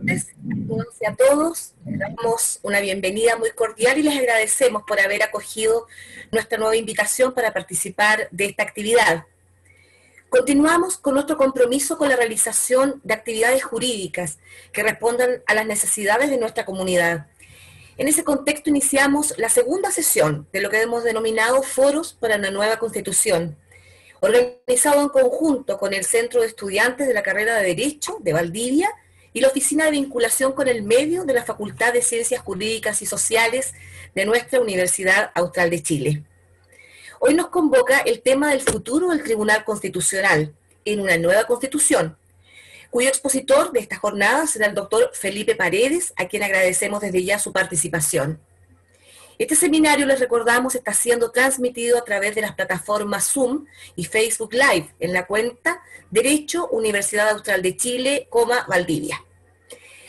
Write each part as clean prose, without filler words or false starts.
A todos y a todos, les damos una bienvenida muy cordial y les agradecemos por haber acogido nuestra nueva invitación para participar de esta actividad. Continuamos con nuestro compromiso con la realización de actividades jurídicas que respondan a las necesidades de nuestra comunidad. En ese contexto iniciamos la segunda sesión de lo que hemos denominado Foros para una Nueva Constitución, organizado en conjunto con el Centro de Estudiantes de la Carrera de Derecho de Valdivia y la Oficina de Vinculación con el Medio de la Facultad de Ciencias Jurídicas y Sociales de nuestra Universidad Austral de Chile. Hoy nos convoca el tema del futuro del Tribunal Constitucional en una nueva Constitución, cuyo expositor de esta jornada será el doctor Felipe Paredes, a quien agradecemos desde ya su participación. Este seminario, les recordamos, está siendo transmitido a través de las plataformas Zoom y Facebook Live en la cuenta Derecho Universidad Austral de Chile, Valdivia.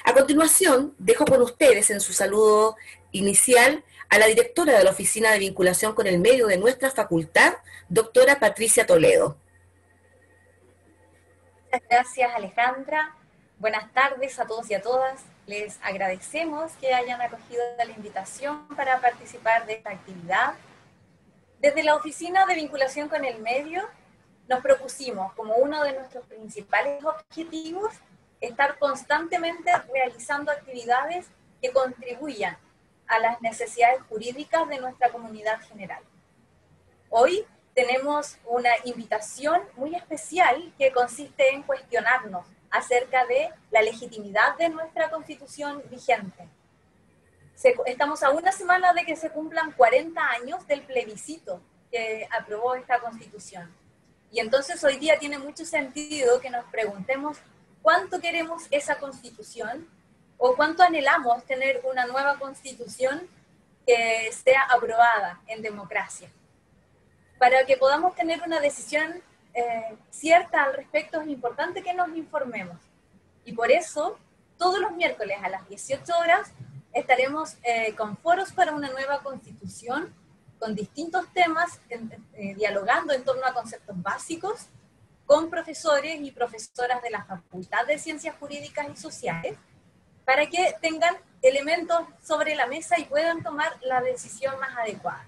A continuación, dejo con ustedes en su saludo inicial a la directora de la Oficina de Vinculación con el Medio de nuestra facultad, doctora Patricia Toledo. Muchas gracias, Alejandra. Buenas tardes a todos y a todas. Les agradecemos que hayan acogido la invitación para participar de esta actividad. Desde la Oficina de Vinculación con el Medio nos propusimos como uno de nuestros principales objetivos estar constantemente realizando actividades que contribuyan a las necesidades jurídicas de nuestra comunidad general. Hoy tenemos una invitación muy especial que consiste en cuestionarnos acerca de la legitimidad de nuestra Constitución vigente. Estamos a una semana de que se cumplan 40 años del plebiscito que aprobó esta Constitución. Y entonces hoy día tiene mucho sentido que nos preguntemos cuánto queremos esa Constitución o cuánto anhelamos tener una nueva Constitución que sea aprobada en democracia. Para que podamos tener una decisión cierta al respecto, es importante que nos informemos. Y por eso, todos los miércoles a las 18 horas, estaremos con foros para una nueva Constitución, con distintos temas, dialogando en torno a conceptos básicos, con profesores y profesoras de la Facultad de Ciencias Jurídicas y Sociales, para que tengan elementos sobre la mesa y puedan tomar la decisión más adecuada.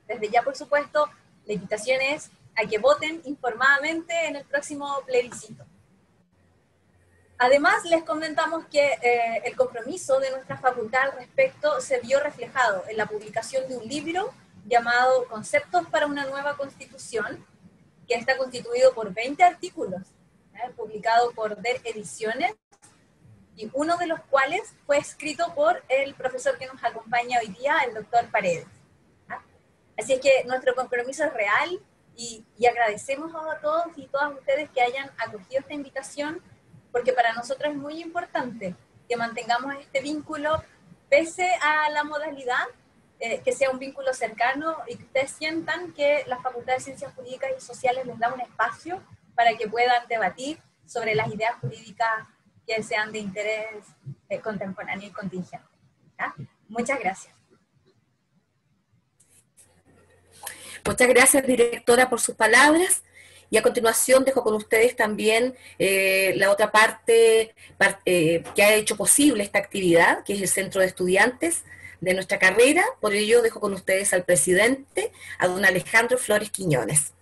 Desde ya, por supuesto, la invitación es a que voten informadamente en el próximo plebiscito. Además, les comentamos que el compromiso de nuestra facultad al respecto se vio reflejado en la publicación de un libro llamado Conceptos para una Nueva Constitución, que está constituido por 20 artículos, publicado por DER Ediciones, y uno de los cuales fue escrito por el profesor que nos acompaña hoy día, el doctor Paredes. Así es que nuestro compromiso es real y agradecemos a todos y todas ustedes que hayan acogido esta invitación, porque para nosotros es muy importante que mantengamos este vínculo pese a la modalidad, que sea un vínculo cercano y que ustedes sientan que la Facultad de Ciencias Jurídicas y Sociales les da un espacio para que puedan debatir sobre las ideas jurídicas que sean de interés contemporáneo y contingente. ¿Ya? Muchas gracias. Muchas gracias, directora, por sus palabras. Y a continuación dejo con ustedes también la otra parte que ha hecho posible esta actividad, que es el Centro de Estudiantes de nuestra carrera. Por ello dejo con ustedes al presidente, a don Alejandro Flores Quiñones.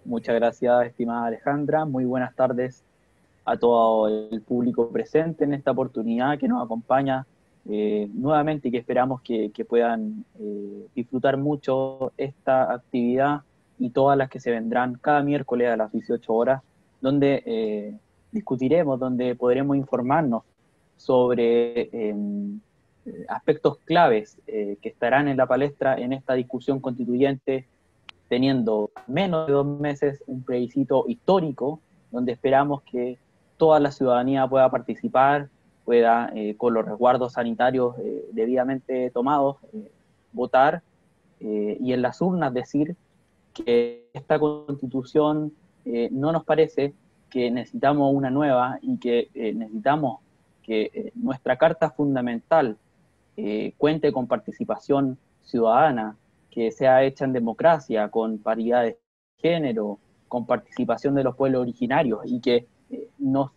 Muchas gracias, estimada Alejandra. Muy buenas tardes a todo el público presente en esta oportunidad que nos acompaña nuevamente y que esperamos que puedan disfrutar mucho esta actividad y todas las que se vendrán cada miércoles a las 18 horas, donde discutiremos, donde podremos informarnos sobre aspectos claves que estarán en la palestra en esta discusión constituyente, teniendo menos de 2 meses un plebiscito histórico, donde esperamos que toda la ciudadanía pueda participar, pueda, con los resguardos sanitarios debidamente tomados, votar y en las urnas decir que esta Constitución no nos parece, que necesitamos una nueva y que necesitamos que nuestra Carta Fundamental cuente con participación ciudadana, que sea hecha en democracia, con paridad de género, con participación de los pueblos originarios y que nos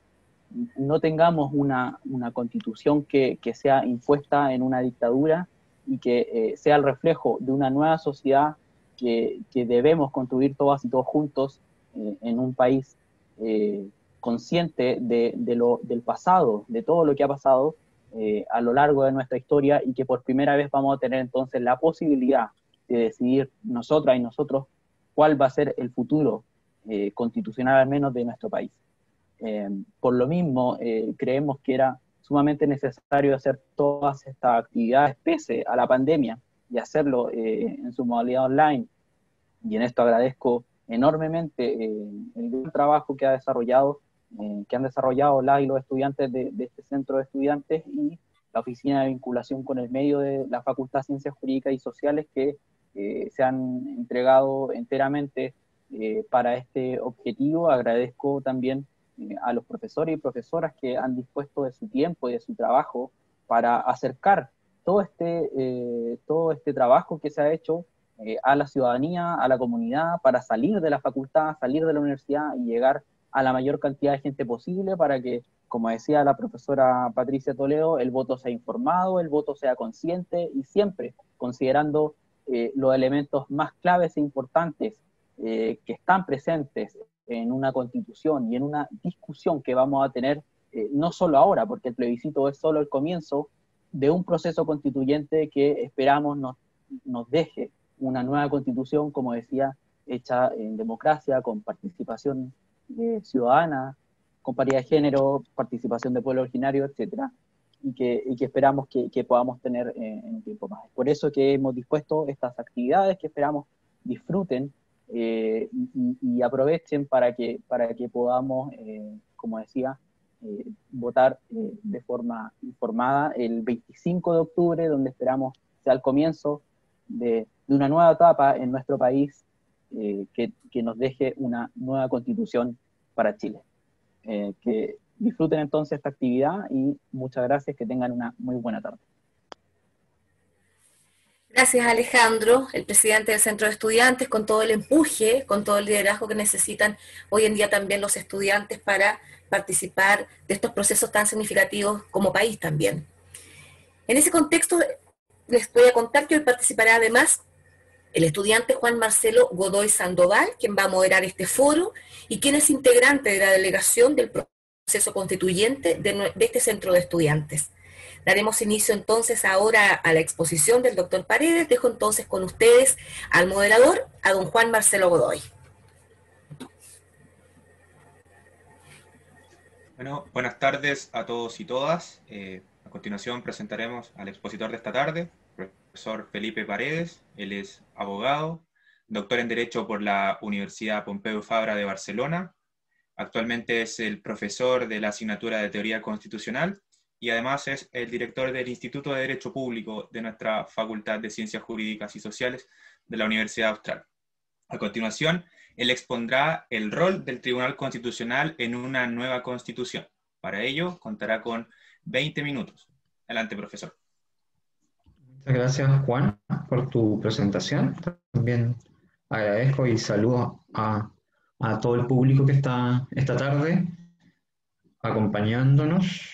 no tengamos una constitución que sea impuesta en una dictadura y que sea el reflejo de una nueva sociedad que debemos construir todas y todos juntos en un país consciente del pasado, de todo lo que ha pasado a lo largo de nuestra historia, y que por primera vez vamos a tener entonces la posibilidad de decidir nosotras y nosotros cuál va a ser el futuro constitucional al menos de nuestro país. Por lo mismo, creemos que era sumamente necesario hacer todas estas actividades pese a la pandemia y hacerlo en su modalidad online. Y en esto agradezco enormemente el gran trabajo que han desarrollado las y los estudiantes de este centro de estudiantes y la Oficina de Vinculación con el Medio de la Facultad de Ciencias Jurídicas y Sociales, que se han entregado enteramente para este objetivo. Agradezco también a los profesores y profesoras que han dispuesto de su tiempo y de su trabajo para acercar todo este trabajo que se ha hecho a la ciudadanía, a la comunidad, para salir de la facultad, salir de la universidad y llegar a la mayor cantidad de gente posible para que, como decía la profesora Patricia Toledo, el voto sea informado, el voto sea consciente y siempre considerando los elementos más claves e importantes que están presentes en una constitución y en una discusión que vamos a tener, no solo ahora, porque el plebiscito es solo el comienzo de un proceso constituyente que esperamos nos deje una nueva constitución, como decía, hecha en democracia, con participación ciudadana, con paridad de género, participación de pueblo originario, etcétera, y que esperamos que podamos tener en un tiempo más. Por eso que hemos dispuesto estas actividades que esperamos disfruten y aprovechen para que podamos, como decía, votar de forma informada el 25 de octubre, donde esperamos sea el comienzo de una nueva etapa en nuestro país que nos deje una nueva constitución para Chile. Que disfruten entonces esta actividad y muchas gracias, que tengan una muy buena tarde. Gracias, Alejandro, el presidente del Centro de Estudiantes, con todo el empuje, con todo el liderazgo que necesitan hoy en día también los estudiantes para participar de estos procesos tan significativos como país también. En ese contexto, les voy a contar que hoy participará además el estudiante Juan Marcelo Godoy Sandoval, quien va a moderar este foro y quien es integrante de la delegación del proceso constituyente de este centro de estudiantes. Daremos inicio entonces ahora a la exposición del doctor Paredes. Dejo entonces con ustedes al moderador, a don Juan Marcelo Godoy. Bueno, buenas tardes a todos y todas. A continuación presentaremos al expositor de esta tarde, el profesor Felipe Paredes. Él es abogado, doctor en Derecho por la Universidad Pompeu Fabra de Barcelona. Actualmente es el profesor de la asignatura de Teoría Constitucional y además es el director del Instituto de Derecho Público de nuestra Facultad de Ciencias Jurídicas y Sociales de la Universidad Austral. A continuación, él expondrá el rol del Tribunal Constitucional en una nueva Constitución. Para ello, contará con 20 minutos. Adelante, profesor. Muchas gracias, Juan, por tu presentación. También agradezco y saludo a todo el público que está esta tarde acompañándonos.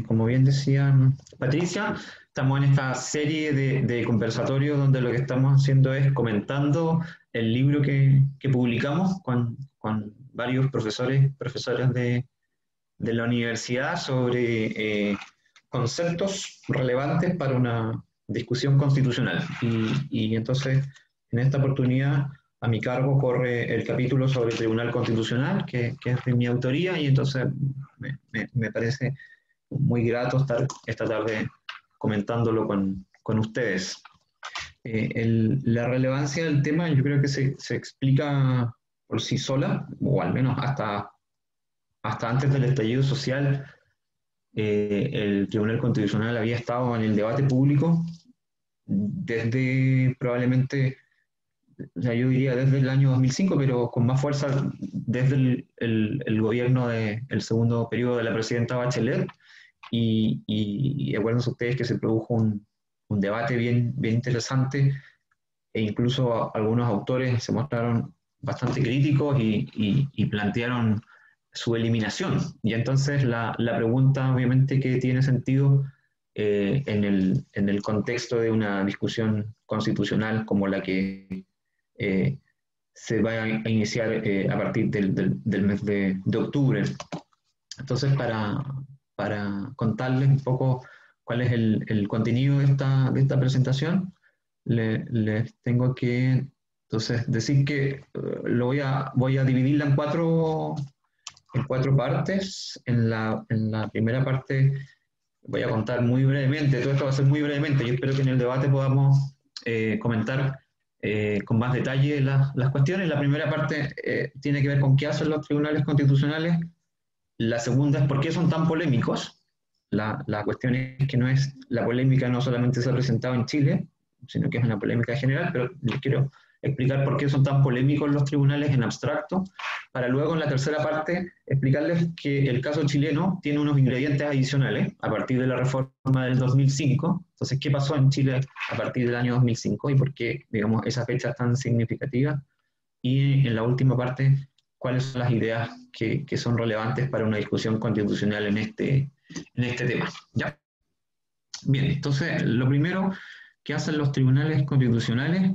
Como bien decía Patricia, estamos en esta serie de conversatorios donde lo que estamos haciendo es comentando el libro que publicamos con varios profesoras de la universidad sobre conceptos relevantes para una discusión constitucional. Y entonces, en esta oportunidad, a mi cargo corre el capítulo sobre el Tribunal Constitucional, que es de mi autoría, y entonces me parece muy grato estar esta tarde comentándolo con ustedes. La relevancia del tema yo creo que se explica por sí sola, o al menos hasta antes del estallido social. El Tribunal Constitucional había estado en el debate público desde probablemente, yo diría desde el año 2005, pero con más fuerza desde el gobierno del segundo periodo de la presidenta Bachelet, y acuérdense ustedes que se produjo un debate bien interesante, e incluso algunos autores se mostraron bastante críticos y plantearon su eliminación. Y entonces la pregunta obviamente que tiene sentido en el contexto de una discusión constitucional como la que se va a iniciar a partir del mes de octubre. Entonces, para contarles un poco cuál es el contenido de esta presentación, les tengo que entonces decir que voy a dividirla en cuatro partes. En la primera parte voy a contar muy brevemente, todo esto va a ser muy brevemente, y espero que en el debate podamos comentar con más detalle las cuestiones. La primera parte tiene que ver con qué hacen los tribunales constitucionales. La segunda es por qué son tan polémicos. La cuestión es que la polémica no solamente se ha presentado en Chile, sino que es una polémica general, pero les quiero explicar por qué son tan polémicos los tribunales en abstracto, para luego en la tercera parte explicarles que el caso chileno tiene unos ingredientes adicionales a partir de la reforma del 2005. Entonces, ¿qué pasó en Chile a partir del año 2005 y por qué, digamos, esa fecha es tan significativa? Y en la última parte, cuáles son las ideas que son relevantes para una discusión constitucional en este tema. ¿Ya? Bien, entonces, lo primero que hacen los tribunales constitucionales,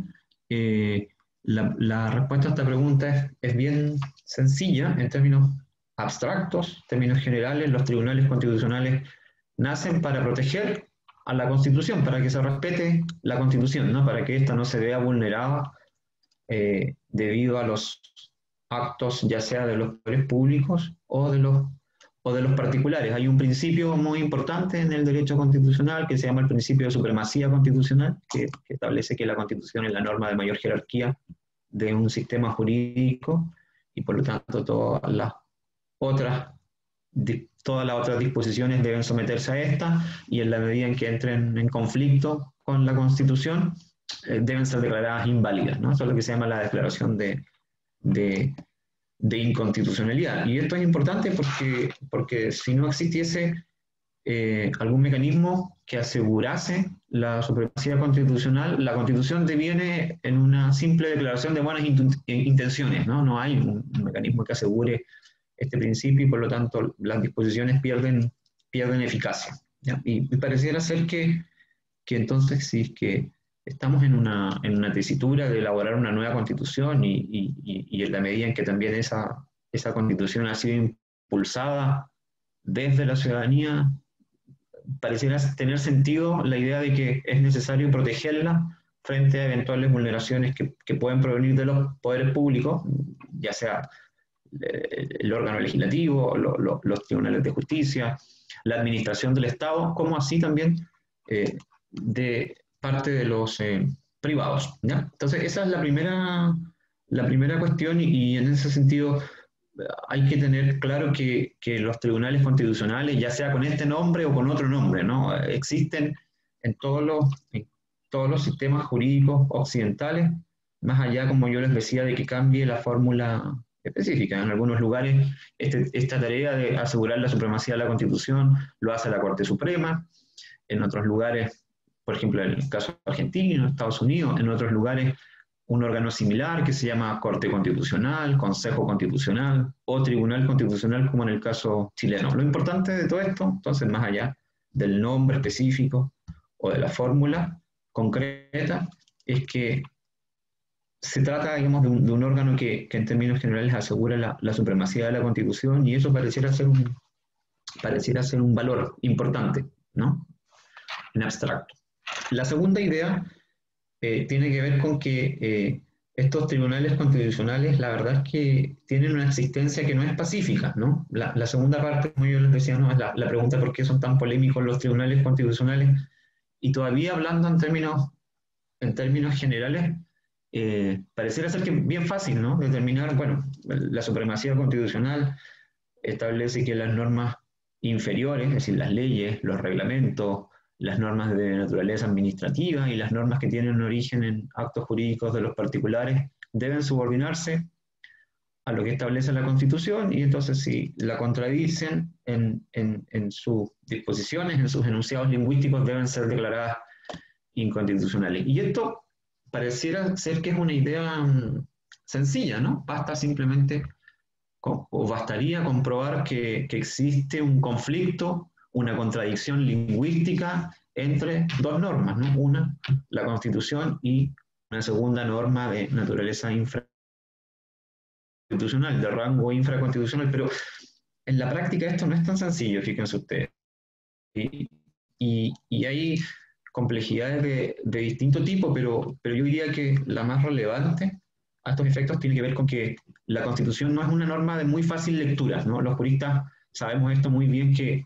la respuesta a esta pregunta es bien sencilla en términos abstractos, en términos generales. Los tribunales constitucionales nacen para proteger a la Constitución, para que se respete la Constitución, ¿no? Para que ésta no se vea vulnerada debido a los actos, ya sea de los poderes públicos o de los particulares. Hay un principio muy importante en el derecho constitucional que se llama el principio de supremacía constitucional, que establece que la Constitución es la norma de mayor jerarquía de un sistema jurídico y por lo tanto todas las otras disposiciones deben someterse a esta, y en la medida en que entren en conflicto con la Constitución deben ser declaradas inválidas, ¿no? Eso es lo que se llama la declaración de inconstitucionalidad. Y esto es importante porque si no existiese algún mecanismo que asegurase la supremacía constitucional, la Constitución deviene en una simple declaración de buenas intenciones, ¿no? No hay un mecanismo que asegure este principio y por lo tanto las disposiciones pierden eficacia, ¿ya? Y pareciera ser que entonces si es que estamos en una tesitura de elaborar una nueva Constitución y en la medida en que también esa Constitución ha sido impulsada desde la ciudadanía, pareciera tener sentido la idea de que es necesario protegerla frente a eventuales vulneraciones que pueden provenir de los poderes públicos, ya sea el órgano legislativo, los tribunales de justicia, la administración del Estado, como así también de parte de los privados, ¿ya? Entonces esa es la primera cuestión y en ese sentido hay que tener claro que los tribunales constitucionales, ya sea con este nombre o con otro nombre, ¿no? Existen en todos los sistemas jurídicos occidentales, más allá, como yo les decía, de que cambie la fórmula específica. En algunos lugares esta tarea de asegurar la supremacía de la Constitución lo hace la Corte Suprema, en otros lugares, por ejemplo, en el caso argentino, Estados Unidos, en otros lugares un órgano similar que se llama Corte Constitucional, Consejo Constitucional o Tribunal Constitucional, como en el caso chileno. Lo importante de todo esto, entonces, más allá del nombre específico o de la fórmula concreta, es que se trata, digamos, de un órgano que en términos generales asegura la supremacía de la Constitución, y eso pareciera ser un valor importante, ¿no? En abstracto. La segunda idea tiene que ver con que estos tribunales constitucionales, la verdad es que tienen una existencia que no es pacífica, ¿no? La segunda parte, como yo les decía, ¿no? Es la pregunta de por qué son tan polémicos los tribunales constitucionales, y todavía hablando en términos generales, pareciera ser que es bien fácil, ¿no? Determinar, bueno, la supremacía constitucional establece que las normas inferiores, es decir, las leyes, los reglamentos, las normas de naturaleza administrativa y las normas que tienen origen en actos jurídicos de los particulares deben subordinarse a lo que establece la Constitución, y entonces si la contradicen en sus disposiciones, en sus enunciados lingüísticos, deben ser declaradas inconstitucionales. Y esto pareciera ser que es una idea sencilla, ¿no? Basta simplemente o bastaría comprobar que existe un conflicto, una contradicción lingüística entre dos normas, ¿no? Una, la Constitución, y una segunda norma de naturaleza infraconstitucional, de rango infraconstitucional, pero en la práctica esto no es tan sencillo, fíjense ustedes. Y hay complejidades de distinto tipo, pero yo diría que la más relevante a estos efectos tiene que ver con que la Constitución no es una norma de muy fácil lectura, ¿no? Los juristas sabemos esto muy bien, que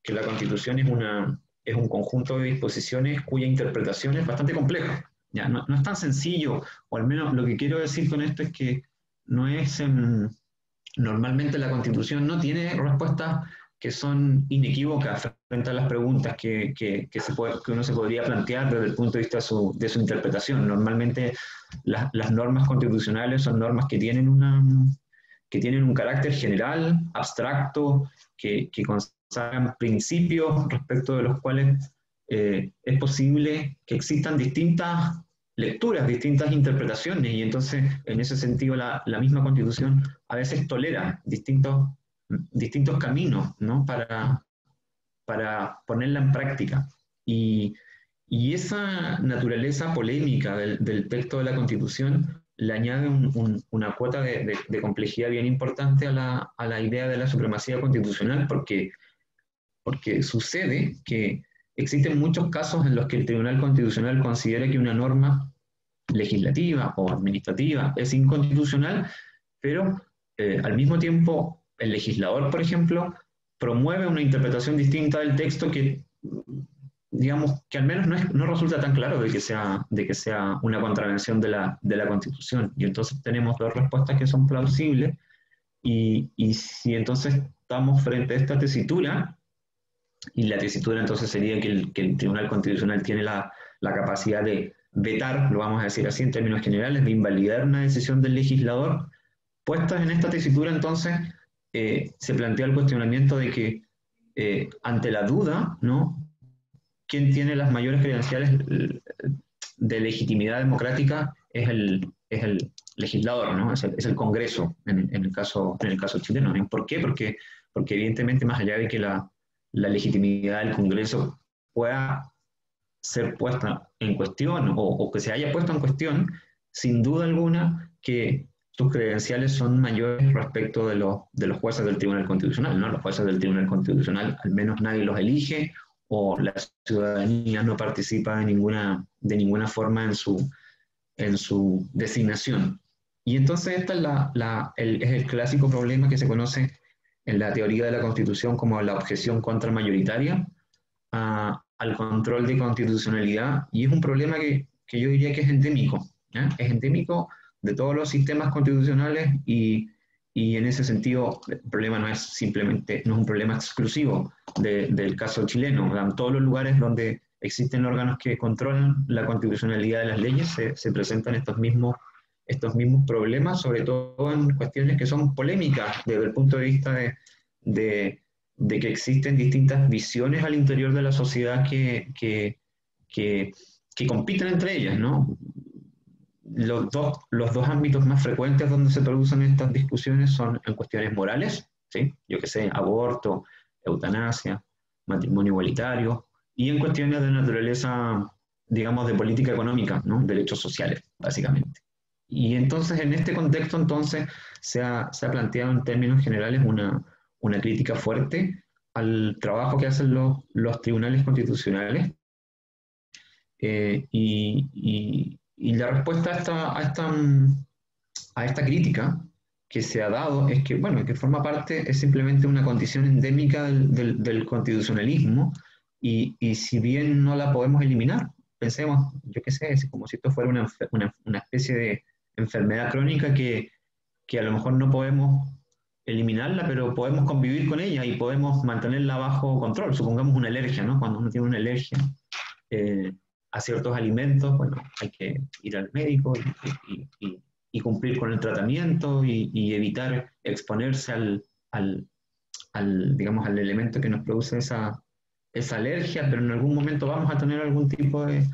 la Constitución es un conjunto de disposiciones cuya interpretación es bastante compleja. ¿Ya? No es tan sencillo, o al menos lo que quiero decir con esto es que no es... normalmente la Constitución no tiene respuestas que son inequívocas frente a las preguntas que uno se podría plantear desde el punto de vista de su interpretación. Normalmente las normas constitucionales son normas que tienen un carácter general, abstracto, que consagran principios respecto de los cuales es posible que existan distintas lecturas, distintas interpretaciones, y entonces en ese sentido la misma Constitución a veces tolera distintos caminos, ¿no? para ponerla en práctica. Y esa naturaleza polémica del texto de la Constitución le añade una cuota de complejidad bien importante a la idea de la supremacía constitucional, porque sucede que existen muchos casos en los que el Tribunal Constitucional considera que una norma legislativa o administrativa es inconstitucional, pero al mismo tiempo el legislador, por ejemplo, promueve una interpretación distinta del texto que, digamos, que al menos no resulta tan claro de que sea una contravención de la Constitución. Y entonces tenemos dos respuestas que son plausibles, y si entonces estamos frente a esta tesitura, y la tesitura entonces sería que el Tribunal Constitucional tiene la capacidad de vetar, lo vamos a decir así en términos generales, de invalidar una decisión del legislador. Puestas en esta tesitura, entonces, se plantea el cuestionamiento de que ante la duda, ¿no?, ¿quién tiene las mayores credenciales de legitimidad democrática? Es el legislador, ¿no? Es el Congreso en el caso chileno. ¿Y por qué? Porque evidentemente, más allá de que la legitimidad del Congreso pueda ser puesta en cuestión o que se haya puesto en cuestión, sin duda alguna que sus credenciales son mayores respecto de los jueces del Tribunal Constitucional, ¿no? Los jueces del Tribunal Constitucional al menos nadie los elige, o la ciudadanía no participa de ninguna forma en su designación. Y entonces esta es el clásico problema que se conoce en la teoría de la Constitución como la objeción contramayoritaria al control de constitucionalidad, y es un problema que yo diría que es endémico, ¿eh? Es endémico de todos los sistemas constitucionales, y en ese sentido el problema no es un problema exclusivo del caso chileno. En todos los lugares donde existen órganos que controlan la constitucionalidad de las leyes se presentan estos mismos problemas, sobre todo en cuestiones que son polémicas desde el punto de vista de que existen distintas visiones al interior de la sociedad que compiten entre ellas, ¿no? Los dos ámbitos más frecuentes donde se producen estas discusiones son en cuestiones morales, ¿sí? Yo qué sé, aborto, eutanasia, matrimonio igualitario, y en cuestiones de naturaleza, digamos, de política económica, ¿no? Derechos sociales, básicamente. Y entonces, en este contexto, entonces, se ha planteado en términos generales una crítica fuerte al trabajo que hacen los tribunales constitucionales, y la respuesta a esta crítica que se ha dado es que, bueno, que forma parte, es simplemente una condición endémica del constitucionalismo, y si bien no la podemos eliminar, pensemos, yo qué sé, es como si esto fuera una especie de enfermedad crónica que a lo mejor no podemos eliminarla, pero podemos convivir con ella y podemos mantenerla bajo control. Supongamos una alergia, ¿no? Cuando uno tiene una alergia a ciertos alimentos, bueno, hay que ir al médico y cumplir con el tratamiento y evitar exponerse digamos, al elemento que nos produce esa alergia, pero en algún momento vamos a tener algún tipo de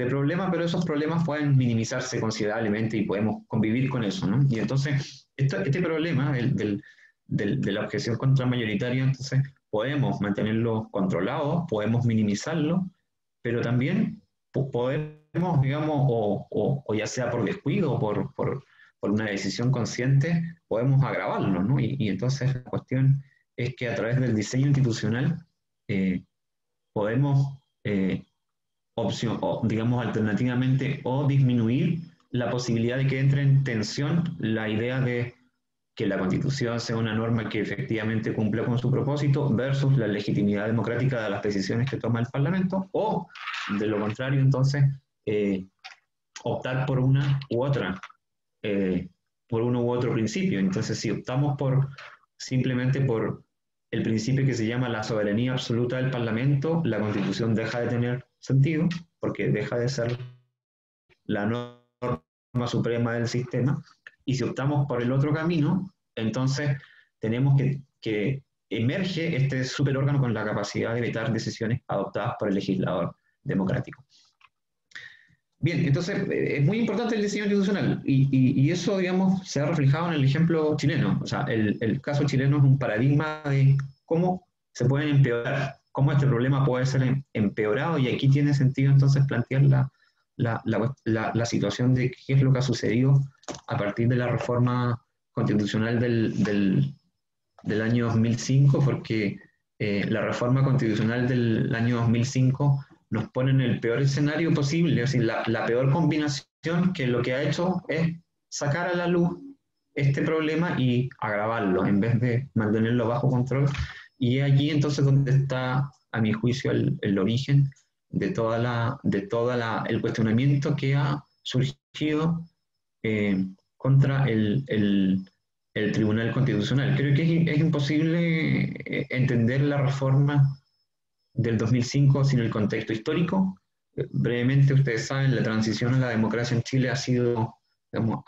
problema, pero esos problemas pueden minimizarse considerablemente y podemos convivir con eso, ¿no? Y entonces este problema de la objeción contramayoritaria, entonces podemos mantenerlo controlado, podemos minimizarlo, pero también podemos, digamos, o ya sea por descuido o por una decisión consciente, podemos agravarlo, ¿no? Y entonces la cuestión es que a través del diseño institucional podemos, digamos, alternativamente, o disminuir la posibilidad de que entre en tensión la idea de que la Constitución sea una norma que efectivamente cumpla con su propósito versus la legitimidad democrática de las decisiones que toma el Parlamento, o de lo contrario, entonces, optar por una u otra, por uno u otro principio. Entonces, si optamos simplemente por el principio que se llama la soberanía absoluta del Parlamento, la Constitución deja de tener sentido, porque deja de ser la norma suprema del sistema. Y si optamos por el otro camino, entonces tenemos que emerge este superórgano con la capacidad de vetar decisiones adoptadas por el legislador democrático. Bien, entonces es muy importante el diseño institucional y eso, digamos, se ha reflejado en el ejemplo chileno. O sea, el caso chileno es un paradigma de cómo se pueden empeorar, cómo este problema puede ser empeorado, y aquí tiene sentido entonces plantear la situación de qué es lo que ha sucedido a partir de la reforma constitucional del año 2005, porque la reforma constitucional del año 2005 nos pone en el peor escenario posible, es decir, la peor combinación, que lo que ha hecho es sacar a la luz este problema y agravarlo, en vez de mantenerlo bajo control. Y es allí entonces donde está, a mi juicio, el origen de el cuestionamiento que ha surgido contra el Tribunal Constitucional. Creo que es imposible entender la reforma del 2005 sin el contexto histórico. Brevemente, ustedes saben, la transición a la democracia en Chile ha sido, digamos,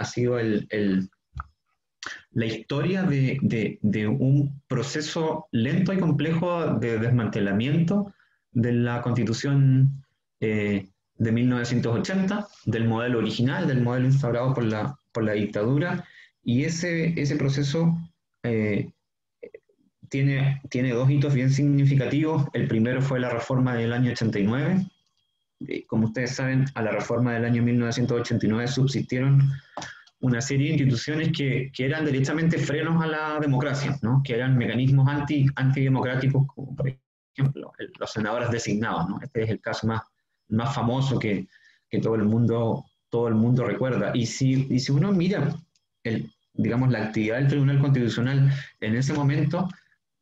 la historia de un proceso lento y complejo de desmantelamiento de la Constitución de 1980, del modelo original, del modelo instaurado por la dictadura, y ese proceso tiene dos hitos bien significativos. El primero fue la reforma del año 89. Como ustedes saben, a la reforma del año 1989 subsistieron una serie de instituciones que eran derechamente frenos a la democracia, ¿no? Que eran mecanismos antidemocráticos, como por ejemplo los senadores designados, ¿no? Este es el caso más famoso que todo el mundo recuerda. Y si uno mira digamos, la actividad del Tribunal Constitucional en ese momento,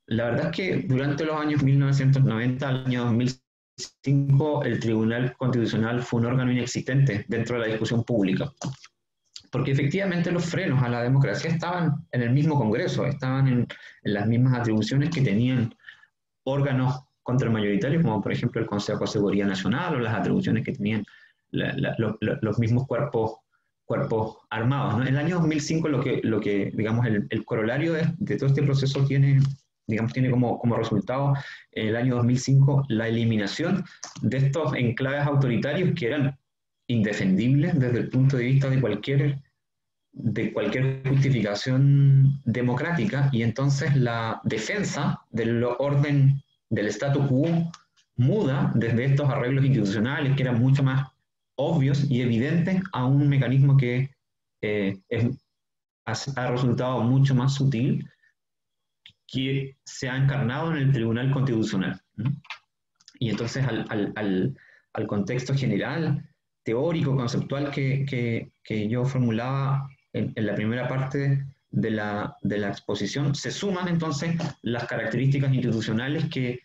la verdad es que durante los años 1990 al año 2005 el Tribunal Constitucional fue un órgano inexistente dentro de la discusión pública, porque efectivamente los frenos a la democracia estaban en el mismo Congreso, estaban en las mismas atribuciones que tenían órganos contramayoritarios, como por ejemplo el Consejo de Seguridad Nacional, o las atribuciones que tenían los mismos cuerpos armados, ¿no? En el año 2005 lo que digamos, el corolario de todo este proceso tiene como resultado, en el año 2005, la eliminación de estos enclaves autoritarios que eran indefendibles desde el punto de vista de cualquier justificación democrática, y entonces la defensa del orden del statu quo muda desde estos arreglos institucionales que eran mucho más obvios y evidentes a un mecanismo que ha resultado mucho más sutil, que se ha encarnado en el Tribunal Constitucional, ¿no? Y entonces al contexto general, teórico, conceptual que yo formulaba en la primera parte de la exposición, se suman entonces las características institucionales que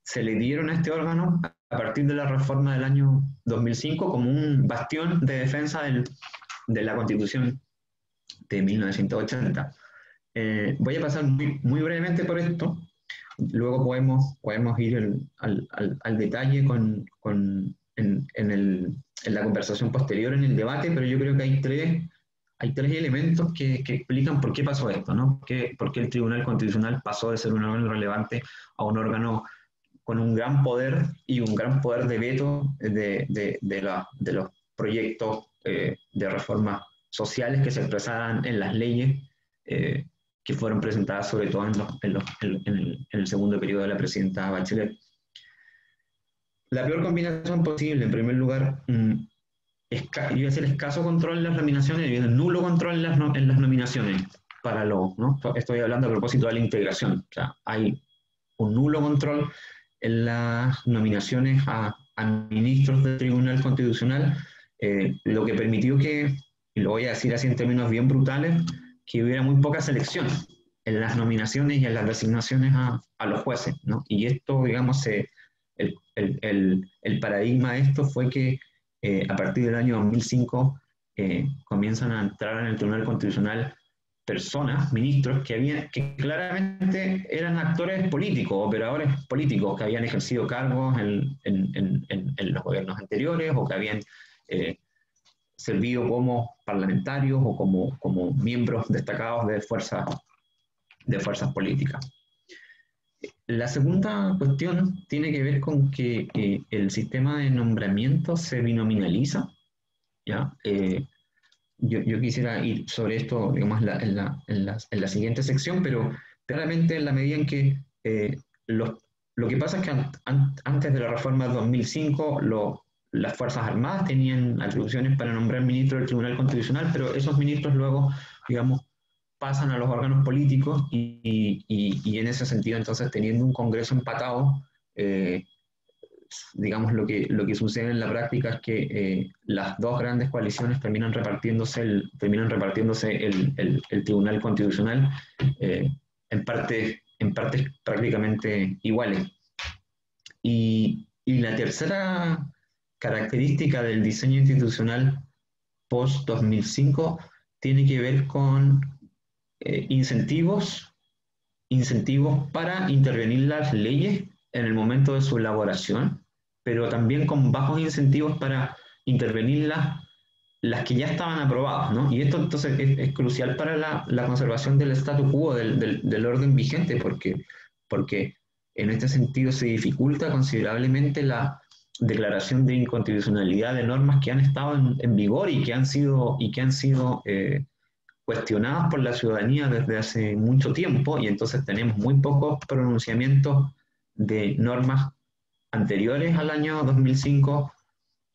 se le dieron a este órgano a partir de la reforma del año 2005 como un bastión de defensa de la Constitución de 1980. Voy a pasar muy brevemente por esto, luego podemos ir al detalle en la conversación posterior, en el debate, pero yo creo que hay tres elementos que explican por qué pasó esto, ¿no? Por qué el Tribunal Constitucional pasó de ser un órgano relevante a un órgano con un gran poder y un gran poder de veto de los proyectos de reformas sociales que se expresaban en las leyes que fueron presentadas sobre todo en el segundo periodo de la presidenta Bachelet. La peor combinación posible, en primer lugar, yo iba a decir escaso control en las nominaciones y el nulo control en las nominaciones para ¿no? Estoy hablando a propósito de la integración. O sea, hay un nulo control en las nominaciones a ministros del Tribunal Constitucional, lo que permitió que, y lo voy a decir así en términos bien brutales, que hubiera muy poca selección en las nominaciones y en las designaciones a los jueces, ¿no? Y esto, digamos, el paradigma de esto fue que a partir del año 2005 comienzan a entrar en el Tribunal Constitucional personas, ministros, que claramente eran actores políticos, operadores políticos, que habían ejercido cargos en los gobiernos anteriores o que habían servido como parlamentarios o como miembros destacados de fuerzas políticas. La segunda cuestión tiene que ver con que el sistema de nombramiento se binominaliza, ¿ya? Yo quisiera ir sobre esto, digamos, en la siguiente sección, pero claramente en la medida en que lo que pasa es que antes de la reforma de 2005 las Fuerzas Armadas tenían atribuciones para nombrar ministros del Tribunal Constitucional, pero esos ministros luego, digamos, pasan a los órganos políticos y en ese sentido, entonces, teniendo un Congreso empatado, digamos, lo que sucede en la práctica es que las dos grandes coaliciones terminan repartiéndose el Tribunal Constitucional en partes prácticamente iguales. Y la tercera característica del diseño institucional post-2005 tiene que ver con incentivos para intervenir las leyes en el momento de su elaboración, pero también con bajos incentivos para intervenir las que ya estaban aprobadas, ¿no? Y esto entonces es crucial para la conservación del statu quo, del orden vigente, porque en este sentido se dificulta considerablemente la declaración de inconstitucionalidad de normas que han estado en vigor y que han sido cuestionadas por la ciudadanía desde hace mucho tiempo, y entonces tenemos muy pocos pronunciamientos de normas anteriores al año 2005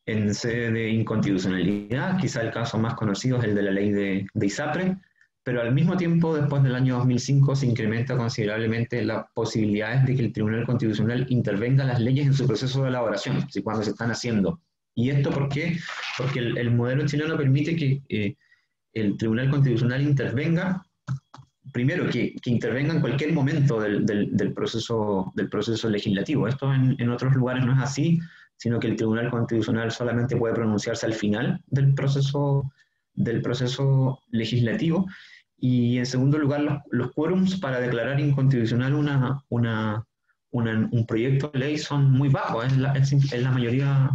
en sede de inconstitucionalidad. Quizá el caso más conocido es el de la ley de ISAPRE, pero al mismo tiempo, después del año 2005, se incrementa considerablemente las posibilidades de que el Tribunal Constitucional intervenga en las leyes en su proceso de elaboración, cuando se están haciendo. ¿Y esto por qué? Porque el modelo chileno permite que el Tribunal Constitucional intervenga, primero, que intervenga en cualquier momento del proceso legislativo. Esto en otros lugares no es así, sino que el Tribunal Constitucional solamente puede pronunciarse al final del proceso legislativo. Y en segundo lugar, los quórums para declarar inconstitucional un proyecto de ley son muy bajos, es la mayoría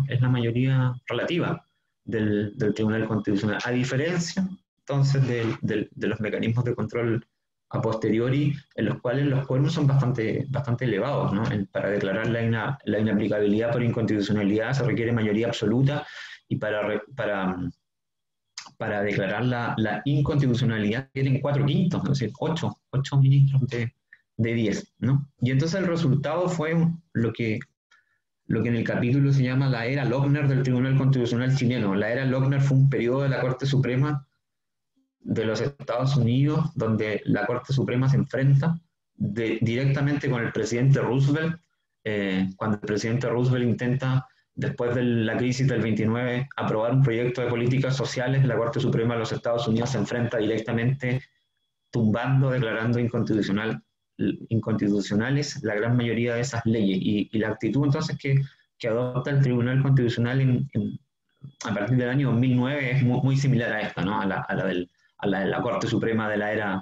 relativa del Tribunal Constitucional, a diferencia entonces de los mecanismos de control a posteriori, en los cuales los quórums son bastante elevados, ¿no? Para declarar la inaplicabilidad por inconstitucionalidad se requiere mayoría absoluta, y para declarar la inconstitucionalidad tienen 4/5, es decir, 8 ministros de 10, ¿no? Y entonces el resultado fue lo que en el capítulo se llama la era Lochner del Tribunal Constitucional chileno. La era Lochner fue un periodo de la Corte Suprema de los Estados Unidos, donde la Corte Suprema se enfrenta directamente con el presidente Roosevelt, cuando el presidente Roosevelt intenta, después de la crisis del 29, aprobar un proyecto de políticas sociales. La Corte Suprema de los Estados Unidos se enfrenta directamente, declarando inconstitucionales la gran mayoría de esas leyes. Y la actitud entonces que adopta el Tribunal Constitucional a partir del año 2009 es muy similar a esta, ¿no? a la de la Corte Suprema de la era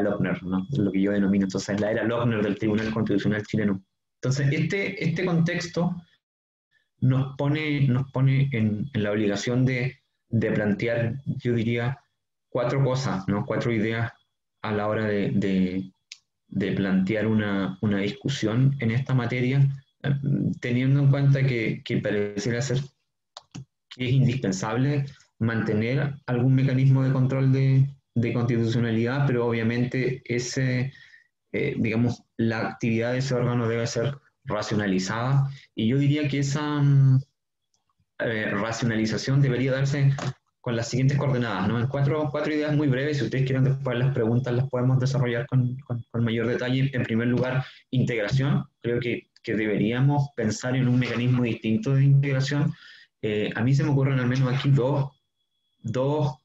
Lochner, ¿no? Es lo que yo denomino entonces la era Lochner del Tribunal Constitucional chileno. Entonces, este contexto nos pone en la obligación de plantear, yo diría, 4 cosas, ¿no? 4 ideas a la hora de plantear una discusión en esta materia, teniendo en cuenta que pareciera ser que es indispensable mantener algún mecanismo de control de de constitucionalidad, pero obviamente digamos, la actividad de ese órgano debe ser racionalizada, y yo diría que esa racionalización debería darse con las siguientes coordenadas, ¿no? En cuatro ideas muy breves. Si ustedes quieren después las preguntas las podemos desarrollar con mayor detalle. En primer lugar, integración. Creo que deberíamos pensar en un mecanismo distinto de integración. A mí se me ocurren al menos aquí dos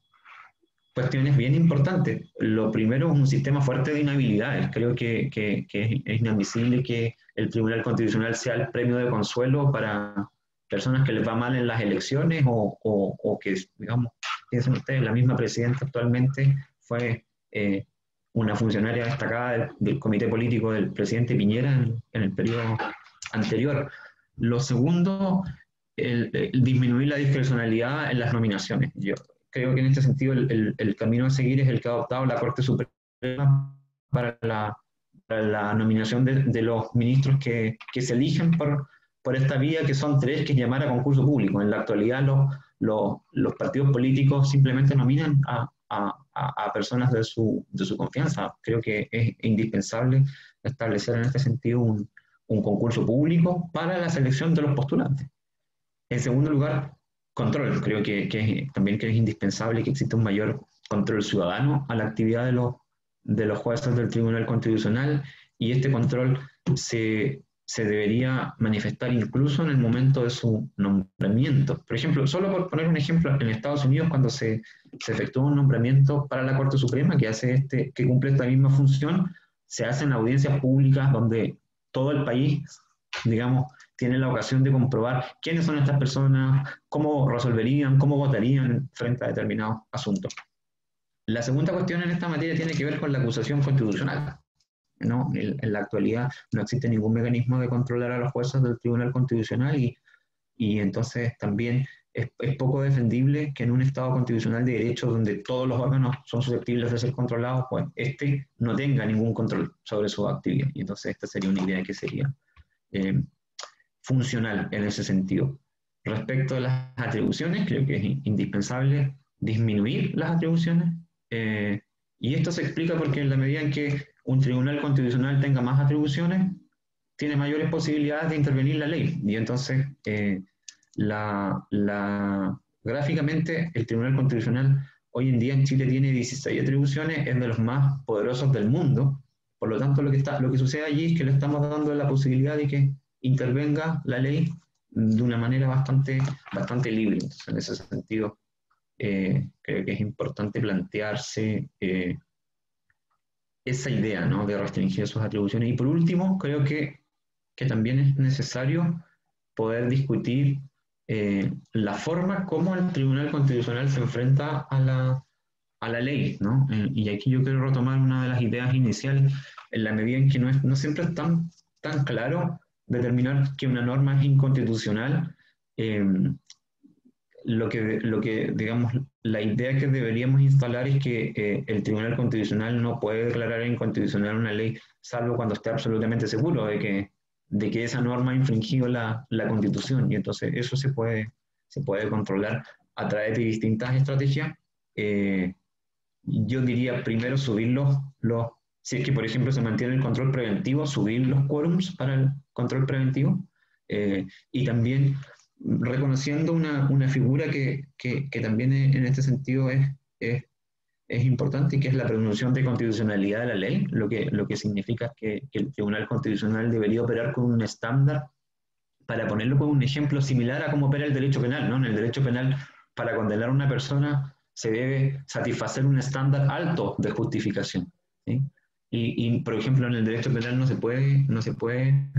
cuestiones bien importantes. Lo primero es un sistema fuerte de inhabilidades. Creo que es inadmisible que el Tribunal Constitucional sea el premio de consuelo para personas que les va mal en las elecciones o que, digamos, piensen ustedes, la misma presidenta actualmente fue una funcionaria destacada del comité político del presidente Piñera en el periodo anterior. Lo segundo, el disminuir la discrecionalidad en las nominaciones. Yo creo que en este sentido el camino a seguir es el que ha adoptado la Corte Suprema para la nominación de los ministros que se eligen por esta vía, que son 3, que es llamar a concurso público. En la actualidad los partidos políticos simplemente nominan a personas de su confianza. Creo que es indispensable establecer en este sentido un concurso público para la selección de los postulantes. En segundo lugar, control. Creo que también es indispensable que exista un mayor control ciudadano a la actividad de los jueces del Tribunal Constitucional, y este control se debería manifestar incluso en el momento de su nombramiento. Por ejemplo, solo por poner un ejemplo, en Estados Unidos, cuando se efectúa un nombramiento para la Corte Suprema que cumple esta misma función, se hacen audiencias públicas donde todo el país, digamos, tiene la ocasión de comprobar quiénes son estas personas, cómo resolverían, cómo votarían frente a determinados asuntos. La segunda cuestión en esta materia tiene que ver con la acusación constitucional, ¿no? En la actualidad no existe ningún mecanismo de controlar a los jueces del Tribunal Constitucional, y entonces también es poco defendible que en un Estado constitucional de derecho donde todos los órganos son susceptibles de ser controlados, pues no tenga ningún control sobre su actividad. Y entonces esta sería una idea que sería funcional en ese sentido. Respecto a las atribuciones, creo que es indispensable disminuir las atribuciones, y esto se explica porque en la medida en que un tribunal constitucional tenga más atribuciones, tiene mayores posibilidades de intervenir la ley, y entonces gráficamente el Tribunal Constitucional hoy en día en Chile tiene 16 atribuciones, es de los más poderosos del mundo. Por lo tanto, lo que sucede allí es que le estamos dando la posibilidad de que intervenga la ley de una manera bastante libre. Entonces, en ese sentido, creo que es importante plantearse esa idea, ¿no?, de restringir sus atribuciones. Y por último, creo que también es necesario poder discutir la forma como el Tribunal Constitucional se enfrenta a la ley, ¿no? Y aquí yo quiero retomar una de las ideas iniciales, en la medida en que no siempre es tan claro determinar que una norma es inconstitucional. Lo que, digamos, la idea que deberíamos instalar es que el Tribunal Constitucional no puede declarar inconstitucional una ley, salvo cuando esté absolutamente seguro de que esa norma ha infringido la Constitución, y entonces eso se puede controlar a través de distintas estrategias. Yo diría primero subir si es que, por ejemplo, se mantiene el control preventivo, subir los quórums para el control preventivo, y también reconociendo una figura que también en este sentido es importante, y que es la presunción de constitucionalidad de la ley, lo que significa que el Tribunal Constitucional debería operar con un estándar, para ponerlo con un ejemplo similar a cómo opera el derecho penal, ¿no? En el derecho penal, para condenar a una persona se debe satisfacer un estándar alto de justificación, ¿sí? Y por ejemplo, en el derecho penal no se puede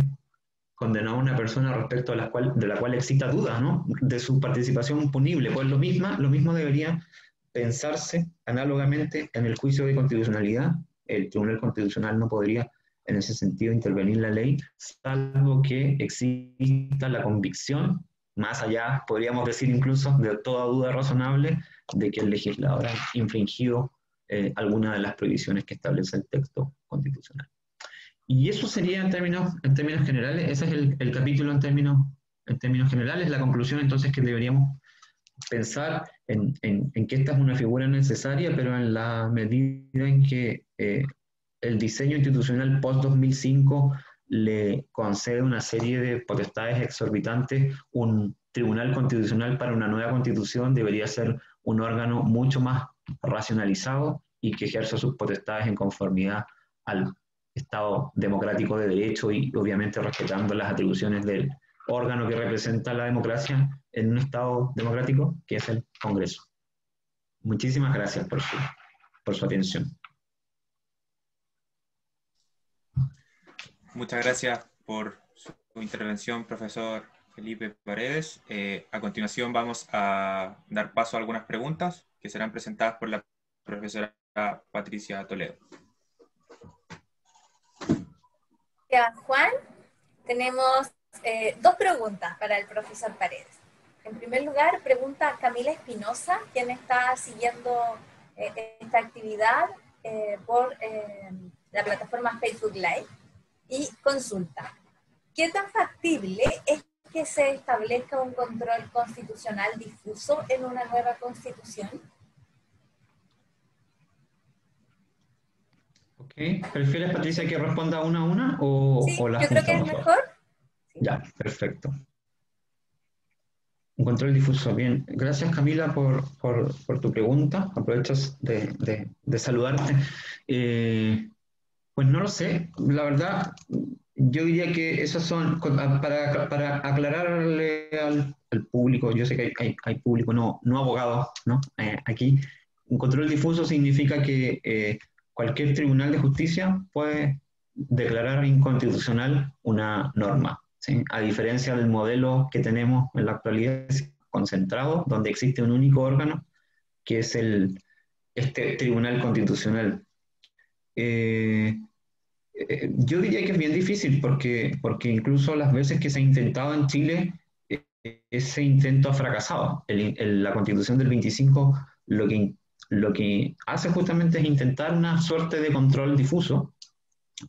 condenar a una persona respecto de la cual exista duda, ¿no?, de su participación punible. Pues lo mismo debería pensarse análogamente en el juicio de constitucionalidad. El Tribunal Constitucional no podría, en ese sentido, intervenir la ley, salvo que exista la convicción, más allá, podríamos decir incluso, de toda duda razonable, de que el legislador ha infringido alguna de las prohibiciones que establece el texto constitucional. Y eso sería en términos generales. Ese es el capítulo en términos generales. La conclusión entonces que deberíamos pensar en que esta es una figura necesaria, pero en la medida en que el diseño institucional post-2005 le concede una serie de potestades exorbitantes. Un tribunal constitucional para una nueva constitución debería ser un órgano mucho más racionalizado y que ejerza sus potestades en conformidad al Estado democrático de derecho y obviamente respetando las atribuciones del órgano que representa la democracia en un Estado democrático, que es el Congreso. Muchísimas gracias por su atención. Muchas gracias por su intervención, profesor Felipe Paredes. A continuación vamos a dar paso a algunas preguntas que serán presentadas por la profesora Patricia Toledo. Ya, Juan, tenemos dos preguntas para el profesor Paredes. En primer lugar, pregunta Camila Espinosa, quien está siguiendo esta actividad por la plataforma Facebook Live, y consulta: ¿qué tan factible es que se establezca un control constitucional difuso en una nueva constitución? Ok, ¿prefieres, Patricia, que responda una a una o, Sí, o la yo creo que es juntamos? mejor. Sí. Ya, perfecto. Un control difuso, bien. Gracias, Camila, por tu pregunta. Aprovecho de saludarte. Pues no lo sé, la verdad, yo diría que esas son, para aclararle al público, yo sé que hay público, no abogados, ¿no? Aquí, un control difuso significa que cualquier tribunal de justicia puede declarar inconstitucional una norma, ¿sí? A diferencia del modelo que tenemos en la actualidad concentrado, donde existe un único órgano, que es este Tribunal Constitucional. Yo diría que es bien difícil porque incluso las veces que se ha intentado en Chile, ese intento ha fracasado. La Constitución del 25 lo que hace justamente es intentar una suerte de control difuso,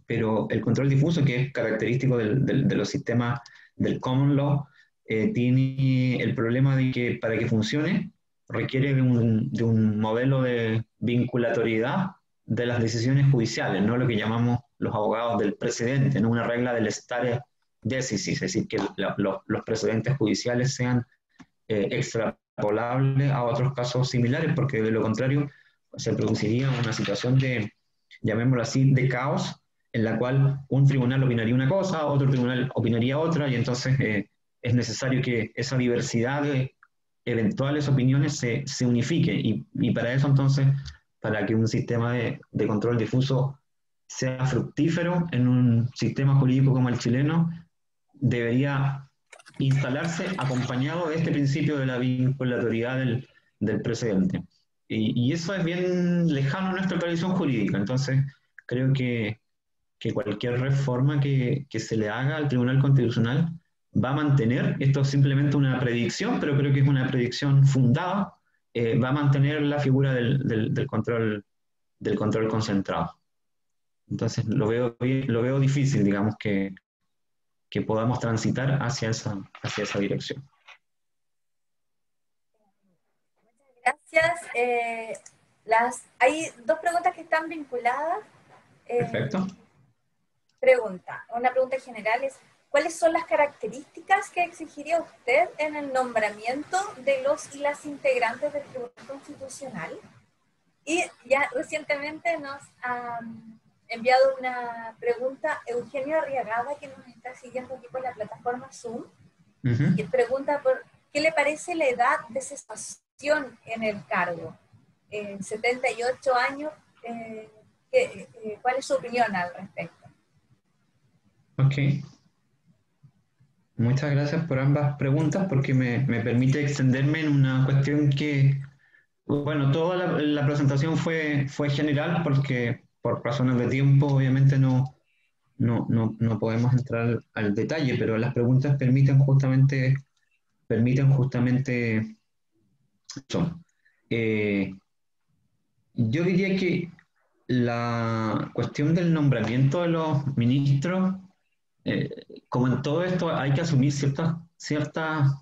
pero el control difuso, que es característico de los sistemas del common law, tiene el problema de que para que funcione requiere de un modelo de vinculatoriedad de las decisiones judiciales, no lo que llamamos los abogados del precedente, no una regla del stare decisis, es decir, que los precedentes judiciales sean extrapolables a otros casos similares, porque de lo contrario se produciría una situación de, llamémoslo así, de caos, en la cual un tribunal opinaría una cosa, otro tribunal opinaría otra, y entonces es necesario que esa diversidad de eventuales opiniones se unifique, y para eso entonces, para que un sistema de control difuso sea fructífero en un sistema jurídico como el chileno, debería instalarse acompañado de este principio de la vinculatoriedad del precedente. Y eso es bien lejano a nuestra tradición jurídica, entonces creo que cualquier reforma que se le haga al Tribunal Constitucional va a mantener, esto es simplemente una predicción, pero creo que es una predicción fundada, va a mantener la figura del control concentrado. Entonces lo veo difícil, digamos, que podamos transitar hacia esa dirección. Muchas gracias. Hay dos preguntas que están vinculadas. Perfecto. Una pregunta general es: ¿cuáles son las características que exigiría usted en el nombramiento de los y las integrantes del Tribunal Constitucional? Y ya recientemente nos ha enviado una pregunta Eugenio Arriagada, que nos está siguiendo aquí por la plataforma Zoom, que pregunta por qué le parece la edad de cesación en el cargo. 78 años, ¿cuál es su opinión al respecto? Ok. Muchas gracias por ambas preguntas, porque me permite extenderme en una cuestión que, bueno, toda la presentación fue general, porque por razones de tiempo obviamente no podemos entrar al detalle, pero las preguntas permiten justamente eso. Yo diría que la cuestión del nombramiento de los ministros, como en todo esto, hay que asumir ciertas